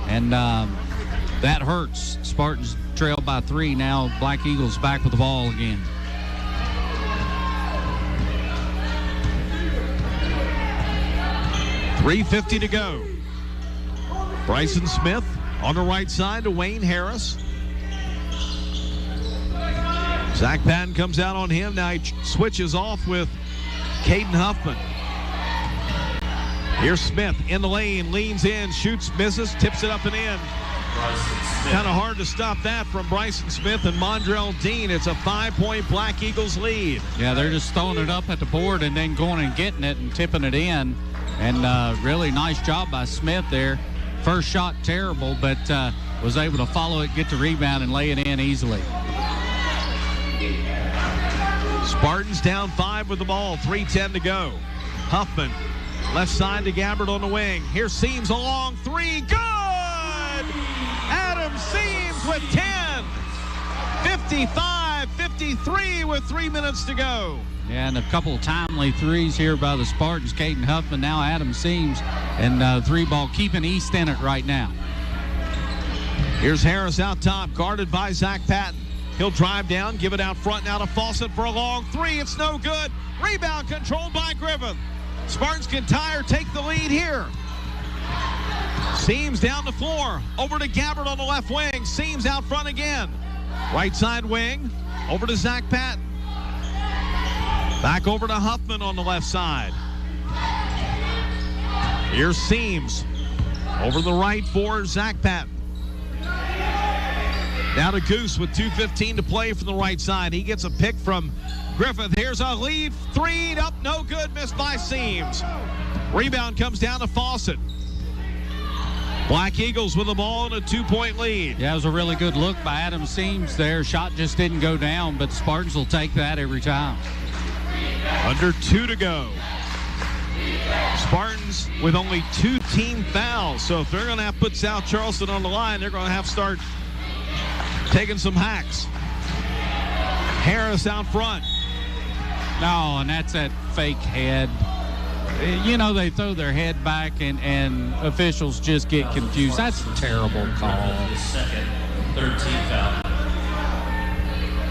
and that hurts. Spartans trail by 3 now. Black Eagles back with the ball again. .350 to go. Bryson Smith on the right side to Wayne Harris. Zach Patton comes out on him. Now he switches off with Caden Huffman. Here's Smith in the lane, leans in, shoots, misses, tips it up and in. Kind of hard to stop that from Bryson Smith and Mondrell Dean. It's a 5-point Black Eagles lead. Yeah, they're just throwing it up at the board and then going and getting it and tipping it in. And really nice job by Smith there. First shot terrible, but was able to follow it, get the rebound, and lay it in easily. Spartans down 5 with the ball, 3:10 to go. Huffman, left side to Gabbard on the wing. Here's Seams, a long 3, good! Adam Seams with 10. 55-53 with 3 minutes to go. Yeah, and a couple of timely threes here by the Spartans. Caden Huffman, now Adam Seams, and 3 ball keeping East in it right now. Here's Harris out top, guarded by Zach Patton. He'll drive down, give it out front now to Fawcett for a long 3. It's no good. Rebound controlled by Griffith. Spartans can tie or take the lead here. Seams down the floor. Over to Gabbard on the left wing. Seams out front again. Right side wing. Over to Zach Patton. Back over to Huffman on the left side. Here's Seams. Over the right for Zach Patton. Now to Goose with 2:15 to play from the right side. He gets a pick from Griffith. Here's a lead 3 up, no good, missed by Seams. Rebound comes down to Fawcett. Black Eagles with the ball and a 2-point lead. Yeah, it was a really good look by Adam Seams there. Shot just didn't go down, but the Spartans will take that every time. Under 2 to go. Spartans with only 2 team fouls. So if they're going to have to put South Charleston on the line, they're going to have to start taking some hacks. Harris out front. No, and that's that fake head. You know, they throw their head back and officials just get confused. That's a terrible call. Second, 13th foul.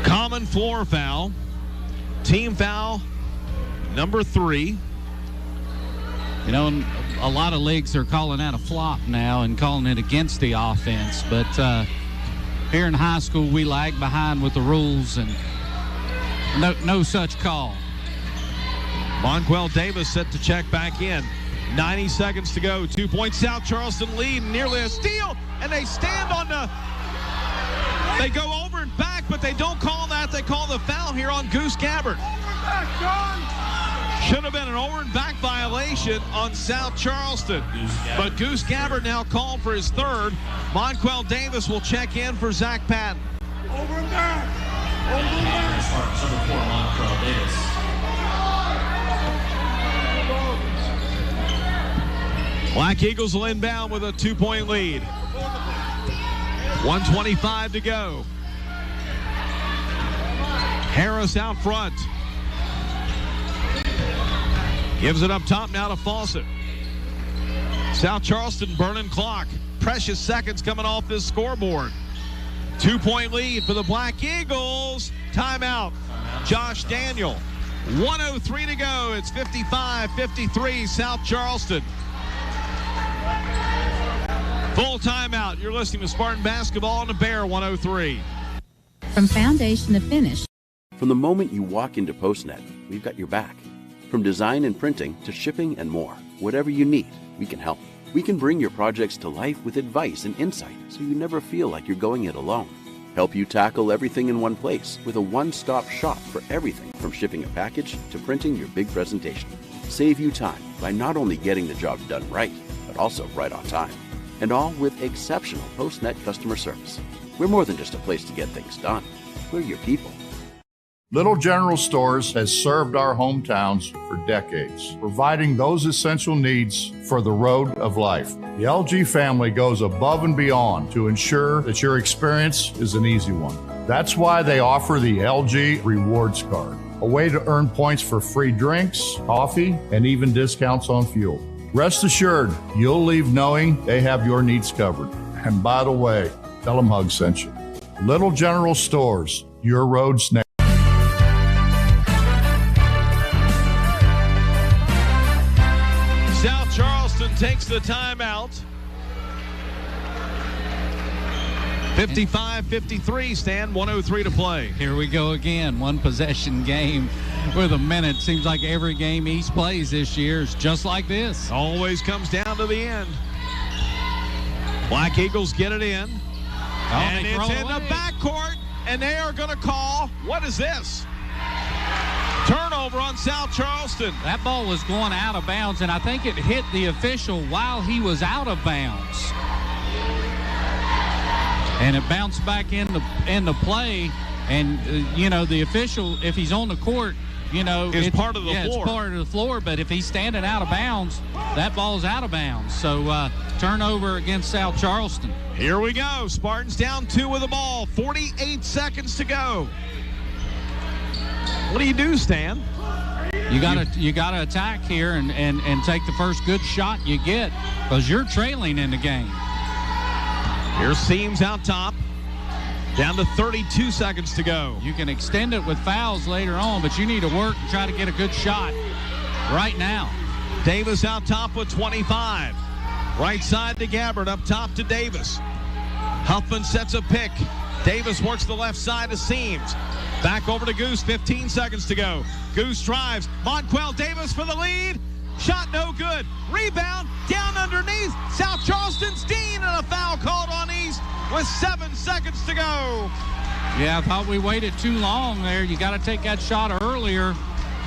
Common floor foul. Team foul number 3. You know, a lot of leagues are calling that a flop now and calling it against the offense. But here in high school, we lag behind with the rules, and no such call. Monquel Davis set to check back in. 90 seconds to go. 2 points. South Charleston lead, nearly a steal, and they stand on the. They go over and back, but they don't call that. They call the foul here on Goose Gabbard. Should have been an over and back violation on South Charleston. But Goose Gabbard now called for his 3rd. Monquel Davis will check in for Zach Patton. Over and back. Over and back. Spartans number 4, Monquel Davis. Black Eagles will inbound with a 2-point lead. 1:25 to go. Harris out front. Gives it up top now to Fawcett. South Charleston burning clock. Precious seconds coming off this scoreboard. 2-point lead for the Black Eagles. Timeout. Josh Daniel. 1:03 to go. It's 55-53 South Charleston. Full timeout. You're listening to Spartan Basketball on the Bear 103. From foundation to finish. From the moment you walk into PostNet, we've got your back. From design and printing to shipping and more, whatever you need, we can help. We can bring your projects to life with advice and insight so you never feel like you're going it alone. Help you tackle everything in one place with a one-stop shop for everything from shipping a package to printing your big presentation. Save you time by not only getting the job done right, but also right on time. And all with exceptional PostNet customer service. We're more than just a place to get things done. We're your people. Little General Stores has served our hometowns for decades, providing those essential needs for the road of life. The LG family goes above and beyond to ensure that your experience is an easy one. That's why they offer the LG Rewards Card, a way to earn points for free drinks, coffee, and even discounts on fuel. Rest assured, you'll leave knowing they have your needs covered. And by the way, tell them Hug sent you. Little General Stores, your roads next. South Charleston takes the timeout. 55-53, Stan, 1:03 to play. Here we go again. One possession game with a minute. Seems like every game East plays this year is just like this. Always comes down to the end. Black Eagles get it in. And it's in the backcourt, and they are going to call, what is this? Turnover on South Charleston. That ball was going out of bounds, and I think it hit the official while he was out of bounds. And it bounced back into play, and the official, if he's on the court, it's part of the floor. It's part of the floor. But if he's standing out of bounds, that ball's out of bounds. So turnover against South Charleston. Here we go. Spartans down 2 with the ball. 48 seconds to go. What do you do, Stan? You gotta attack here and take the first good shot you get, because you're trailing in the game. Here's Seams out top. Down to 32 seconds to go. You can extend it with fouls later on, but you need to work and try to get a good shot right now. Davis out top with 25. Right side to Gabbard, up top to Davis. Huffman sets a pick. Davis works the left side to Seams. Back over to Goose, 15 seconds to go. Goose drives. Monquel Davis for the lead. Shot no good. Rebound down underneath. South Charleston's Dean, and a foul called on East with 7 seconds to go. Yeah, I thought we waited too long there. You got to take that shot earlier,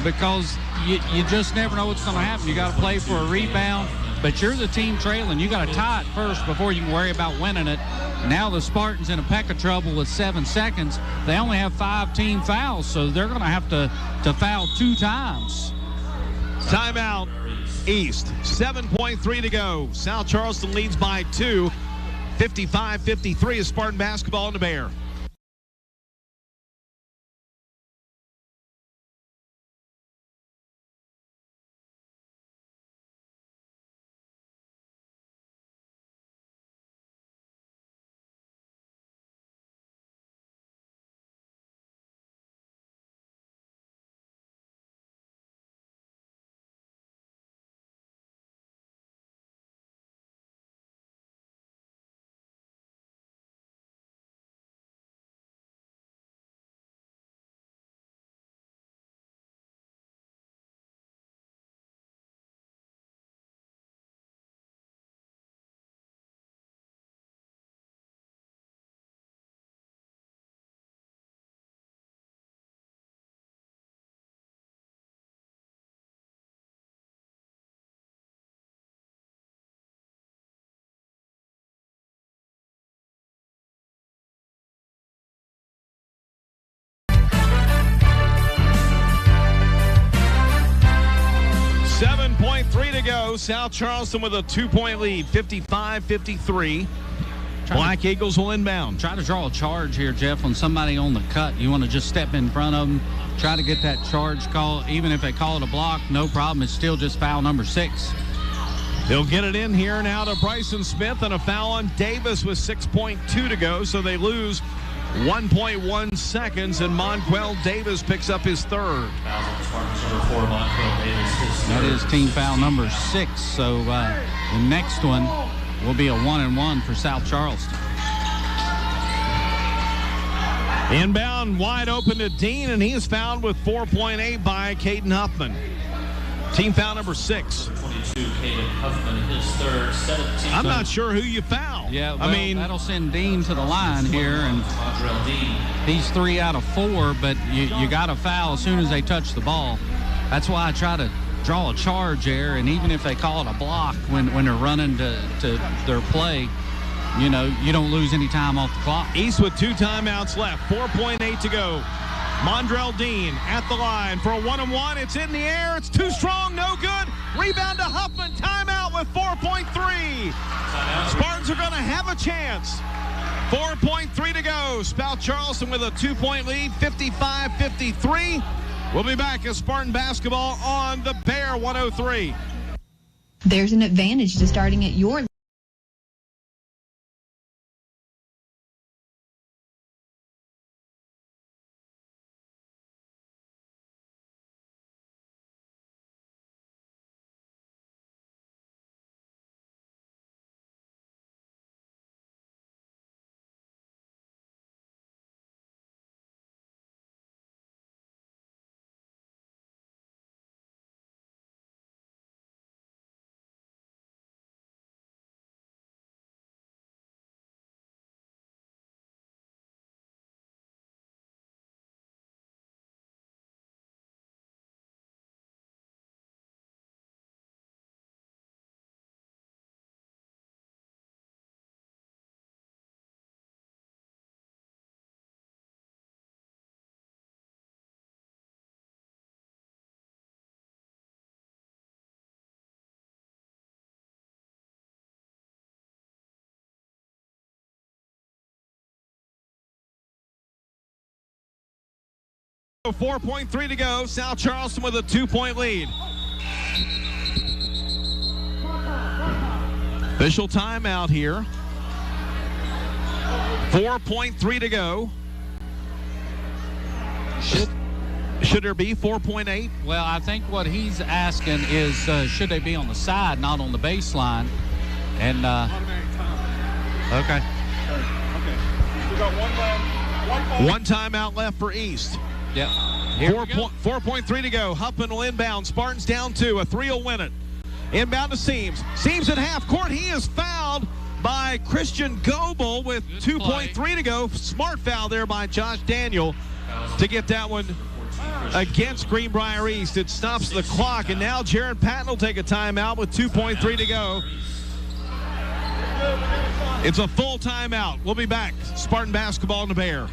because you just never know what's going to happen. You got to play for a rebound, but you're the team trailing. You got to tie it first before you can worry about winning it. Now the Spartans in a peck of trouble with 7 seconds. They only have 5 team fouls, so they're going to have to foul 2 times. Timeout, East. 7.3 to go. South Charleston leads by 2. 55-53 is Spartan basketball in the Bear. .3 to go. South Charleston with a 2-point lead, 55-53. Black Eagles will inbound. Try to draw a charge here, Jeff, on somebody on the cut. You want to just step in front of them, try to get that charge call. Even if they call it a block, no problem. It's still just foul number 6. They'll get it in here now to Bryson Smith, and a foul on Davis with 6.2 to go, so they lose 1.1 seconds, and Monquel Davis picks up his 3rd. That is team foul number 6, so the next one will be a 1-and-1 for South Charleston. Inbound wide open to Dean, and he is fouled with 4.8 by Caden Huffman. Team foul number 6. 22, Caden Huffman, his 3rd, 17. I'm not sure who you foul. Yeah, well, I mean, that'll send Dean to the line here, and he's 3 out of 4, but you got to foul as soon as they touch the ball. That's why I try to draw a charge there, and even if they call it a block when they're running to their play, you don't lose any time off the clock. East with 2 timeouts left, 4.8 to go. Mondrell Dean at the line for a 1-and-1. It's in the air. It's too strong. No good. Rebound to Huffman. Timeout with 4.3. Spartans are going to have a chance. 4.3 to go. South Charleston with a 2-point lead, 55-53. We'll be back as Spartan basketball on the Bear 103. There's an advantage to starting at your So 4.3 to go. South Charleston with a 2-point lead. Official timeout here. 4.3 to go. Should there be 4.8? Well, I think what he's asking is should they be on the side, not on the baseline? And okay. We got one timeout left for East. Yep. 4.3 to go. Huffman will inbound. Spartans down 2. A 3 will win it. Inbound to Seams. Seams at half court. He is fouled by Christian Goebel with 2.3 to go. Smart foul there by Josh Daniel to get that one against Greenbrier East. It stops the clock, and now Jared Patton will take a timeout with 2.3 to go. It's a full timeout. We'll be back. Spartan basketball in the Bear.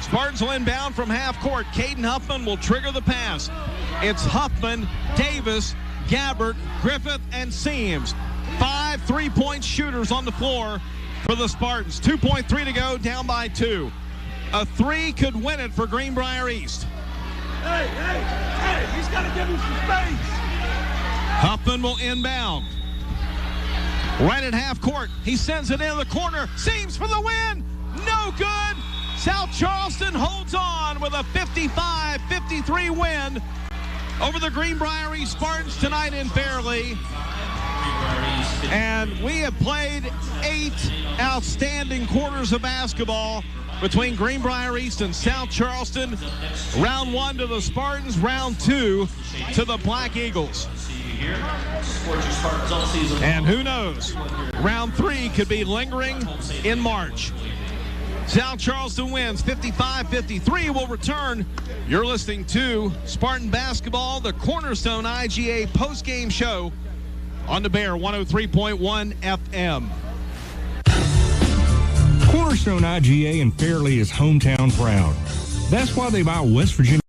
Spartans will inbound from half court. Caden Huffman will trigger the pass. It's Huffman, Davis, Gabbert, Griffith, and Seams. 5 3-point shooters on the floor for the Spartans. 2.3 to go, down by 2. A 3 could win it for Greenbrier East. Hey, he's got to give him some space. Huffman will inbound. Right at half court. He sends it into the corner. Seams for the win. No good. South Charleston holds on with a 55-53 win over the Greenbrier East Spartans tonight in Fairleigh. And we have played 8 outstanding quarters of basketball between Greenbrier East and South Charleston. Round 1 to the Spartans, round 2 to the Black Eagles. And who knows, round 3 could be lingering in March. South Charleston wins 55-53. Will return. You're listening to Spartan Basketball, the Cornerstone IGA postgame show on the Bear 103.1 FM. Cornerstone IGA in Fairleigh is hometown proud. That's why they buy West Virginia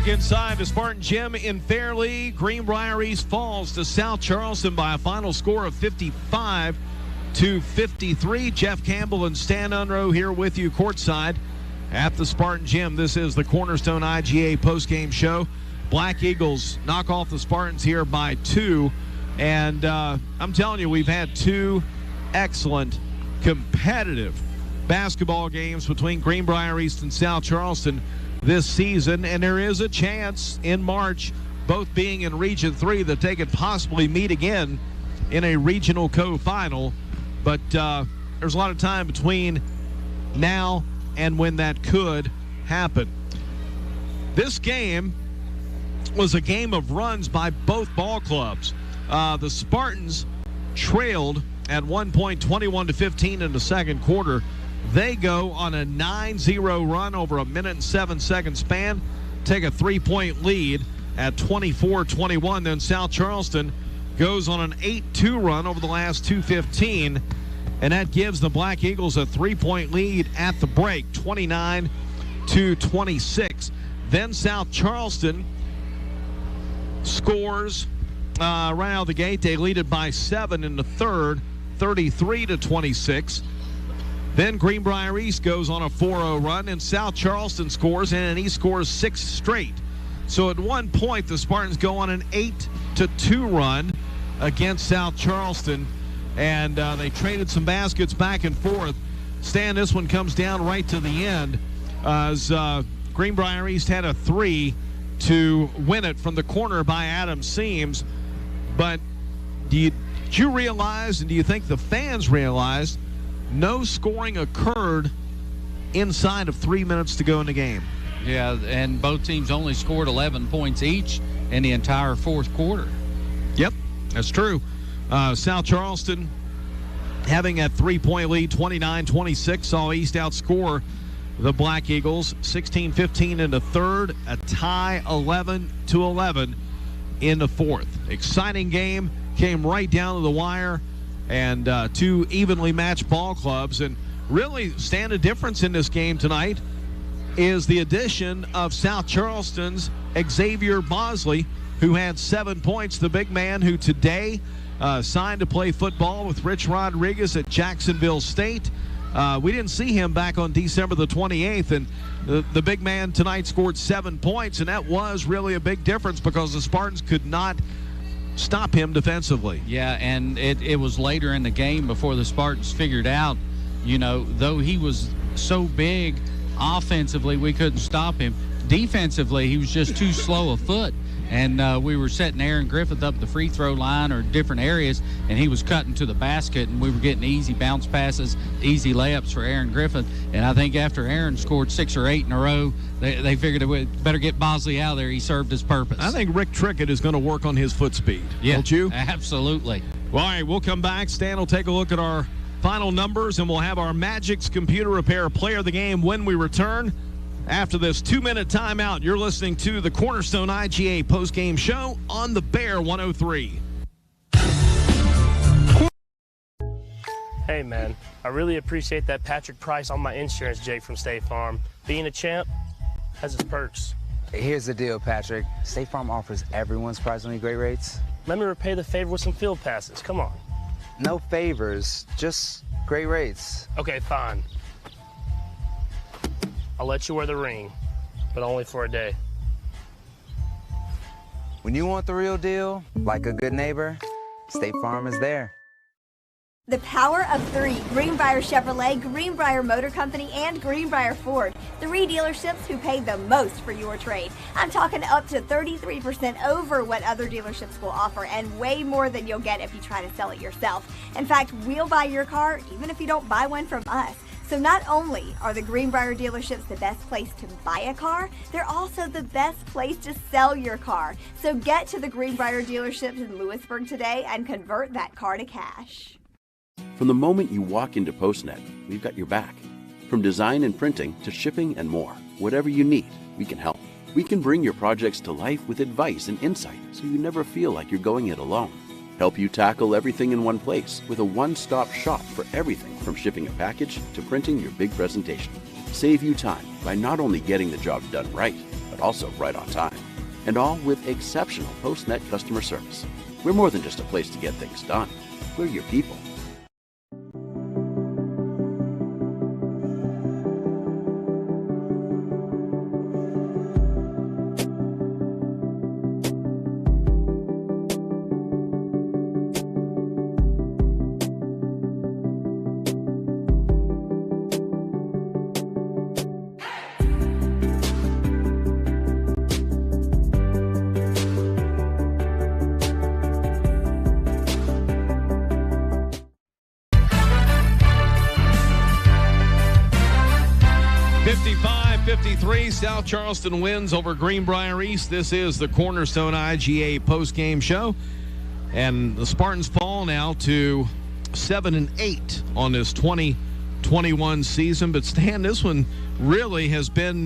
inside the Spartan Gym in Fairleigh. Greenbrier East falls to South Charleston by a final score of 55-53. Jeff Campbell and Stan Unroe here with you courtside at the Spartan Gym. This is the Cornerstone IGA postgame show. Black Eagles knock off the Spartans here by 2. And I'm telling you, we've had 2 excellent, competitive basketball games between Greenbrier East and South Charleston this season. And there is a chance in March, both being in Region 3, that they could possibly meet again in a regional co-final. But there's a lot of time between now and when that could happen. This game was a game of runs by both ball clubs. The Spartans trailed at one point 21-15 in the second quarter. They go on a 9-0 run over a minute and 7-second span, take a 3-point lead at 24-21. Then South Charleston goes on an 8-2 run over the last 2:15, and that gives the Black Eagles a 3-point lead at the break, 29-26. Then South Charleston scores right out of the gate. They lead it by 7 in the third, 33-26. Then Greenbrier East goes on a 4-0 run, and South Charleston scores, and he scores 6 straight. So at one point, the Spartans go on an 8-2 run against South Charleston, and they traded some baskets back and forth. Stan, this one comes down right to the end as Greenbrier East had a 3 to win it from the corner by Adam Seams. But did you realize, and do you think the fans realized, no scoring occurred inside of 3 minutes to go in the game? Yeah, and both teams only scored 11 points each in the entire fourth quarter. Yep, that's true. South Charleston having that 3-point lead, 29-26, saw East outscore the Black Eagles 16-15 in the third, a tie 11-11 in the fourth. Exciting game, came right down to the wire, and 2 evenly matched ball clubs. And really, stand a difference in this game tonight is the addition of South Charleston's Xavier Bosley, who had 7 points, the big man who today signed to play football with Rich Rodriguez at Jacksonville State. We didn't see him back on December the 28th, and the big man tonight scored 7 points, and that was really a big difference because the Spartans could not stop him defensively. Yeah, and it was later in the game before the Spartans figured out, though he was so big offensively, we couldn't stop him. Defensively, he was just too slow a foot. And we were setting Aaron Griffith up the free throw line or different areas, and he was cutting to the basket, and we were getting easy bounce passes, easy layups for Aaron Griffith. And I think after Aaron scored 6 or 8 in a row, they figured it better get Bosley out of there. He served his purpose. I think Rick Trickett is going to work on his foot speed. Yeah, don't you? Absolutely. Well, all right, we'll come back. Stan will take a look at our final numbers, and we'll have our Magic's Computer Repair Player of the Game when we return. After this 2-minute timeout, you're listening to the Cornerstone IGA postgame show on the Bear 103. Hey, man, I really appreciate that Patrick price on my insurance, Jake from State Farm. Being a champ has its perks. Here's the deal, Patrick. State Farm offers everyone surprisingly great rates. Let me repay the favor with some field passes. Come on. No favors, just great rates. Okay, fine. I'll let you wear the ring, but only for a day. When you want the real deal, like a good neighbor, State Farm is there. The power of 3. Greenbrier Chevrolet, Greenbrier Motor Company, and Greenbrier Ford. 3 dealerships who pay the most for your trade. I'm talking up to 33% over what other dealerships will offer, and way more than you'll get if you try to sell it yourself. In fact, we'll buy your car even if you don't buy one from us. So not only are the Greenbrier dealerships the best place to buy a car, they're also the best place to sell your car. So get to the Greenbrier dealerships in Lewisburg today and convert that car to cash. From the moment you walk into PostNet, we've got your back. From design and printing to shipping and more, whatever you need, we can help. We can bring your projects to life with advice and insight so you never feel like you're going it alone. Help you tackle everything in one place with a one-stop shop for everything from shipping a package to printing your big presentation. save you time by not only getting the job done right, but also right on time. And all with exceptional PostNet customer service. We're more than just a place to get things done. We're your people. South Charleston wins over Greenbrier East. This is the Cornerstone IGA postgame show. And the Spartans fall now to 7-8 on this 2021 season. But Stan, this one really has been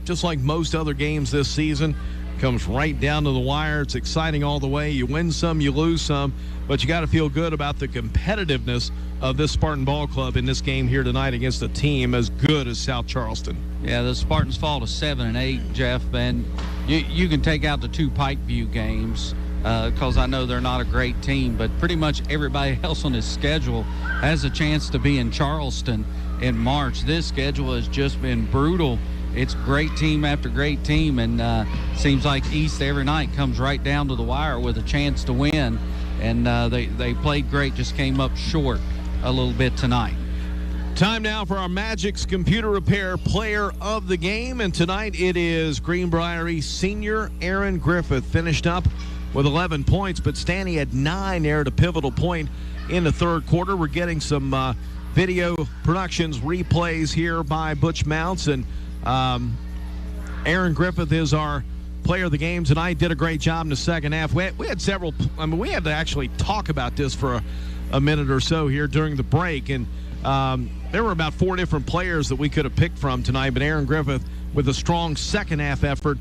just like most other games this season. Comes right down to the wire. It's exciting all the way. You win some, you lose some, but you got to feel good about the competitiveness of this Spartan ball club in this game here tonight against a team as good as South Charleston. Yeah, the Spartans fall to 7-8, Jeff, and you can take out the two Pikeview games because I know they're not a great team, but pretty much everybody else on this schedule has a chance to be in Charleston in March. This schedule has just been brutal. It's great team after great team, and seems like East every night comes right down to the wire with a chance to win, and they played great, just came up short a little bit tonight. Time now for our Magic's Computer Repair Player of the Game, and tonight it is Greenbrier East senior Aaron Griffith, finished up with 11 points, but Stanley had 9 there at a pivotal point in the third quarter. We're getting some video productions, replays here by Butch Mounts, and Aaron Griffith is our player of the game tonight. Did a great job in the second half. We had several, we had to actually talk about this for a minute or so here during the break, and there were about 4 different players that we could have picked from tonight, but Aaron Griffith, with a strong second half effort,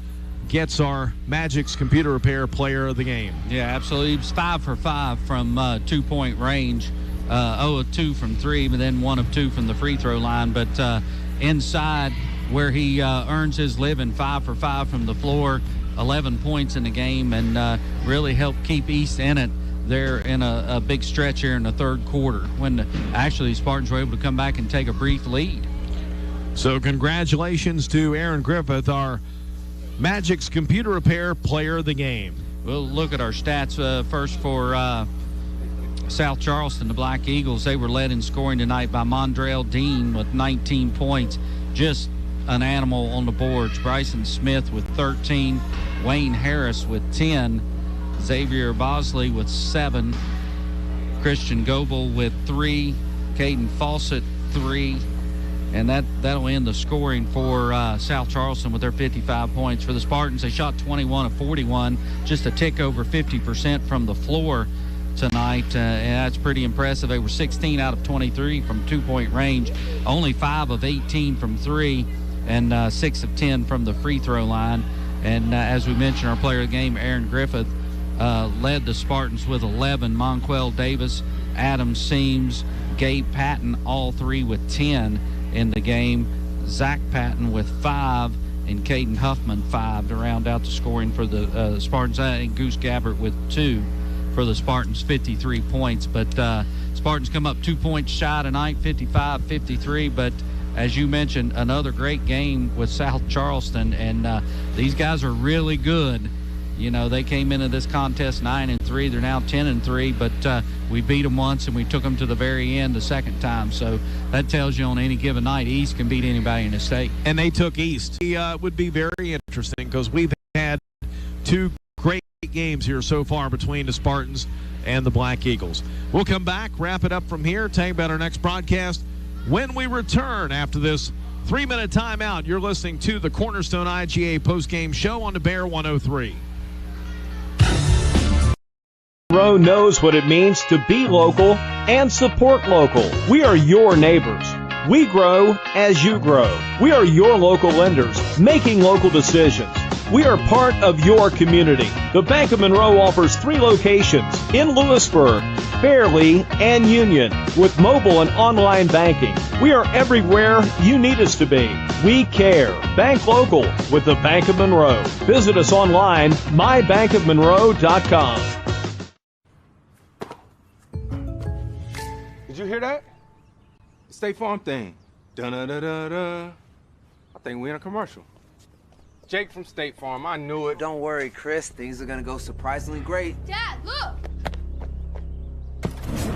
gets our Magic's Computer Repair Player of the Game. Yeah, absolutely. He was 5 for 5 from 2-point range, 0 of 2 from 3, but then 1 of 2 from the free throw line. But inside where he earns his living, 5 for 5 from the floor, 11 points in the game, and really helped keep East in it there in a big stretch here in the third quarter when actually Spartans were able to come back and take a brief lead. So congratulations to Aaron Griffith, our Magic's Computer Repair Player of the Game. We'll look at our stats first for South Charleston, the Black Eagles. They were led in scoring tonight by Mondrell Dean with 19 points. Just an animal on the boards. Bryson Smith with 13, Wayne Harris with 10, Xavier Bosley with 7, Christian Goebel with 3, Caden Fawcett 3, and that'll end the scoring for South Charleston with their 55 points. For the Spartans, they shot 21 of 41, just a tick over 50% from the floor tonight, and that's pretty impressive. They were 16 out of 23 from 2-point range, only 5 of 18 from 3, and 6 of 10 from the free throw line. And as we mentioned, our player of the game, Aaron Griffith, led the Spartans with 11. Monquel Davis, Adam Seams, Gabe Patton, all 3 with 10 in the game. Zach Patton with 5, and Caden Huffman 5 to round out the scoring for the Spartans, and Goose Gabbert with 2 for the Spartans, 53 points. But Spartans come up 2 points shy tonight, 55-53. But as you mentioned, another great game with South Charleston, and these guys are really good. You know, they came into this contest 9-3. They're now 10-3, but we beat them once and we took them to the very end the second time. So that tells you on any given night, East can beat anybody in the state. And they took East. It would be very interesting because we've had 2 great games here so far between the Spartans and the Black Eagles. We'll come back, wrap it up from here, tell you about our next broadcast when we return after this 3-minute timeout. You're listening to the Cornerstone IGA postgame show on the Bear 103. Monroe knows what it means to be local and support local. We are your neighbors. We grow as you grow. We are your local lenders, making local decisions. We are part of your community. The Bank of Monroe offers 3 locations in Lewisburg, Fairleigh, and Union with mobile and online banking. We are everywhere you need us to be. We care. Bank local with the Bank of Monroe. Visit us online, mybankofmonroe.com. Did you hear that? The State Farm thing. Dun-da-da-da-da. I think we're in a commercial. Jake from State Farm, I knew it. Don't worry, Chris. Things are gonna go surprisingly great. Dad, look!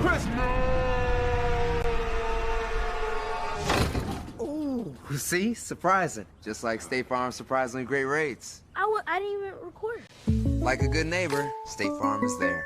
Chris! Ooh, see? Surprising. Just like State Farm's surprisingly great rates. I didn't even record. Like a good neighbor, State Farm is there.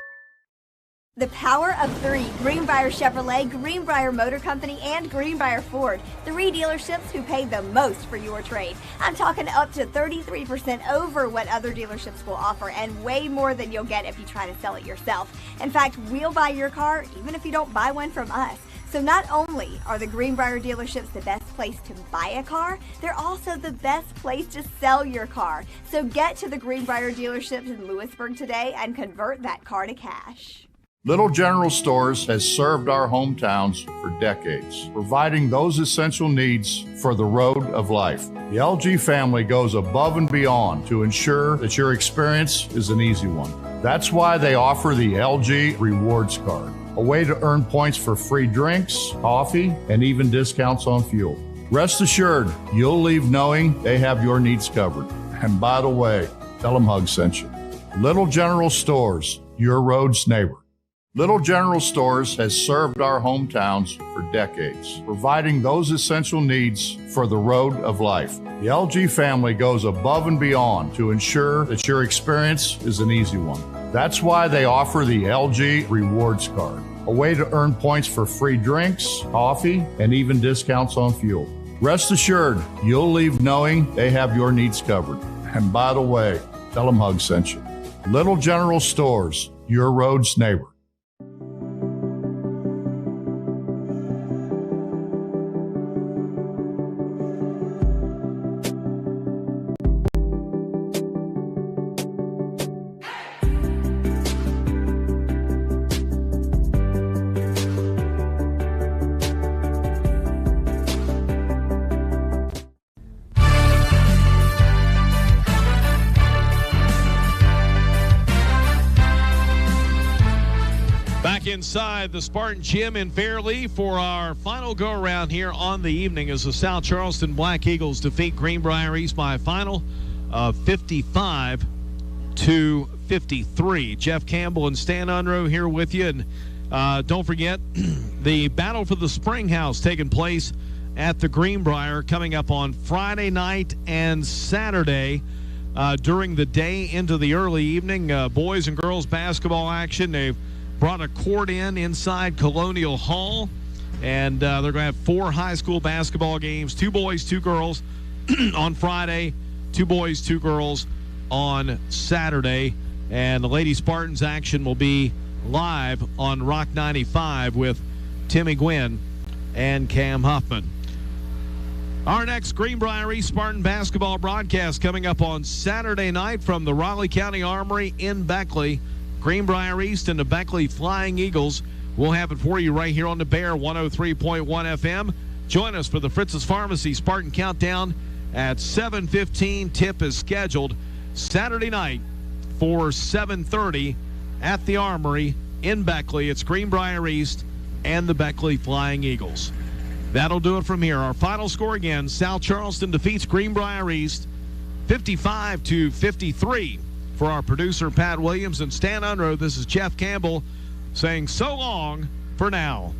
The power of 3. Greenbrier Chevrolet, Greenbrier Motor Company, and Greenbrier Ford. 3 dealerships who pay the most for your trade. I'm talking up to 33% over what other dealerships will offer and way more than you'll get if you try to sell it yourself. In fact, we'll buy your car even if you don't buy one from us. So not only are the Greenbrier dealerships the best place to buy a car, they're also the best place to sell your car. So get to the Greenbrier dealerships in Lewisburg today and convert that car to cash. Little General Stores has served our hometowns for decades, providing those essential needs for the road of life. The LG family goes above and beyond to ensure that your experience is an easy one. That's why they offer the LG Rewards Card, a way to earn points for free drinks, coffee, and even discounts on fuel. Rest assured, you'll leave knowing they have your needs covered. And by the way, tell them Hug sent you. Little General Stores, your road's neighbor. Little General Stores has served our hometowns for decades, providing those essential needs for the road of life. The LG family goes above and beyond to ensure that your experience is an easy one. That's why they offer the LG Rewards Card, a way to earn points for free drinks, coffee, and even discounts on fuel. Rest assured, you'll leave knowing they have your needs covered. And by the way, tell them Hug sent you. Little General Stores, your road's neighbor. Inside the Spartan Gym in Fairleigh for our final go-around here on the evening as the South Charleston Black Eagles defeat Greenbrier East by a final of 55-53. Jeff Campbell and Stan Unruh here with you. And don't forget the Battle for the Spring House taking place at the Greenbrier coming up on Friday night and Saturday during the day into the early evening. Boys and girls basketball action. They've brought a court inside Colonial Hall, and they're going to have 4 high school basketball games, 2 boys, 2 girls on Friday, 2 boys, 2 girls on Saturday, and the Lady Spartans action will be live on Rock 95 with Timmy Gwynn and Cam Huffman. Our next Greenbrier East Spartan basketball broadcast coming up on Saturday night from the Raleigh County Armory in Beckley. Greenbrier East and the Beckley Flying Eagles. We'll have it for you right here on the Bear 103.1 FM. Join us for the Fritz's Pharmacy Spartan Countdown at 7:15. Tip is scheduled Saturday night for 7:30 at the Armory in Beckley. It's Greenbrier East and the Beckley Flying Eagles. That'll do it from here. Our final score again, South Charleston defeats Greenbrier East 55-53. For our producer, Pat Williams and Stan Unruh, this is Jeff Campbell saying so long for now.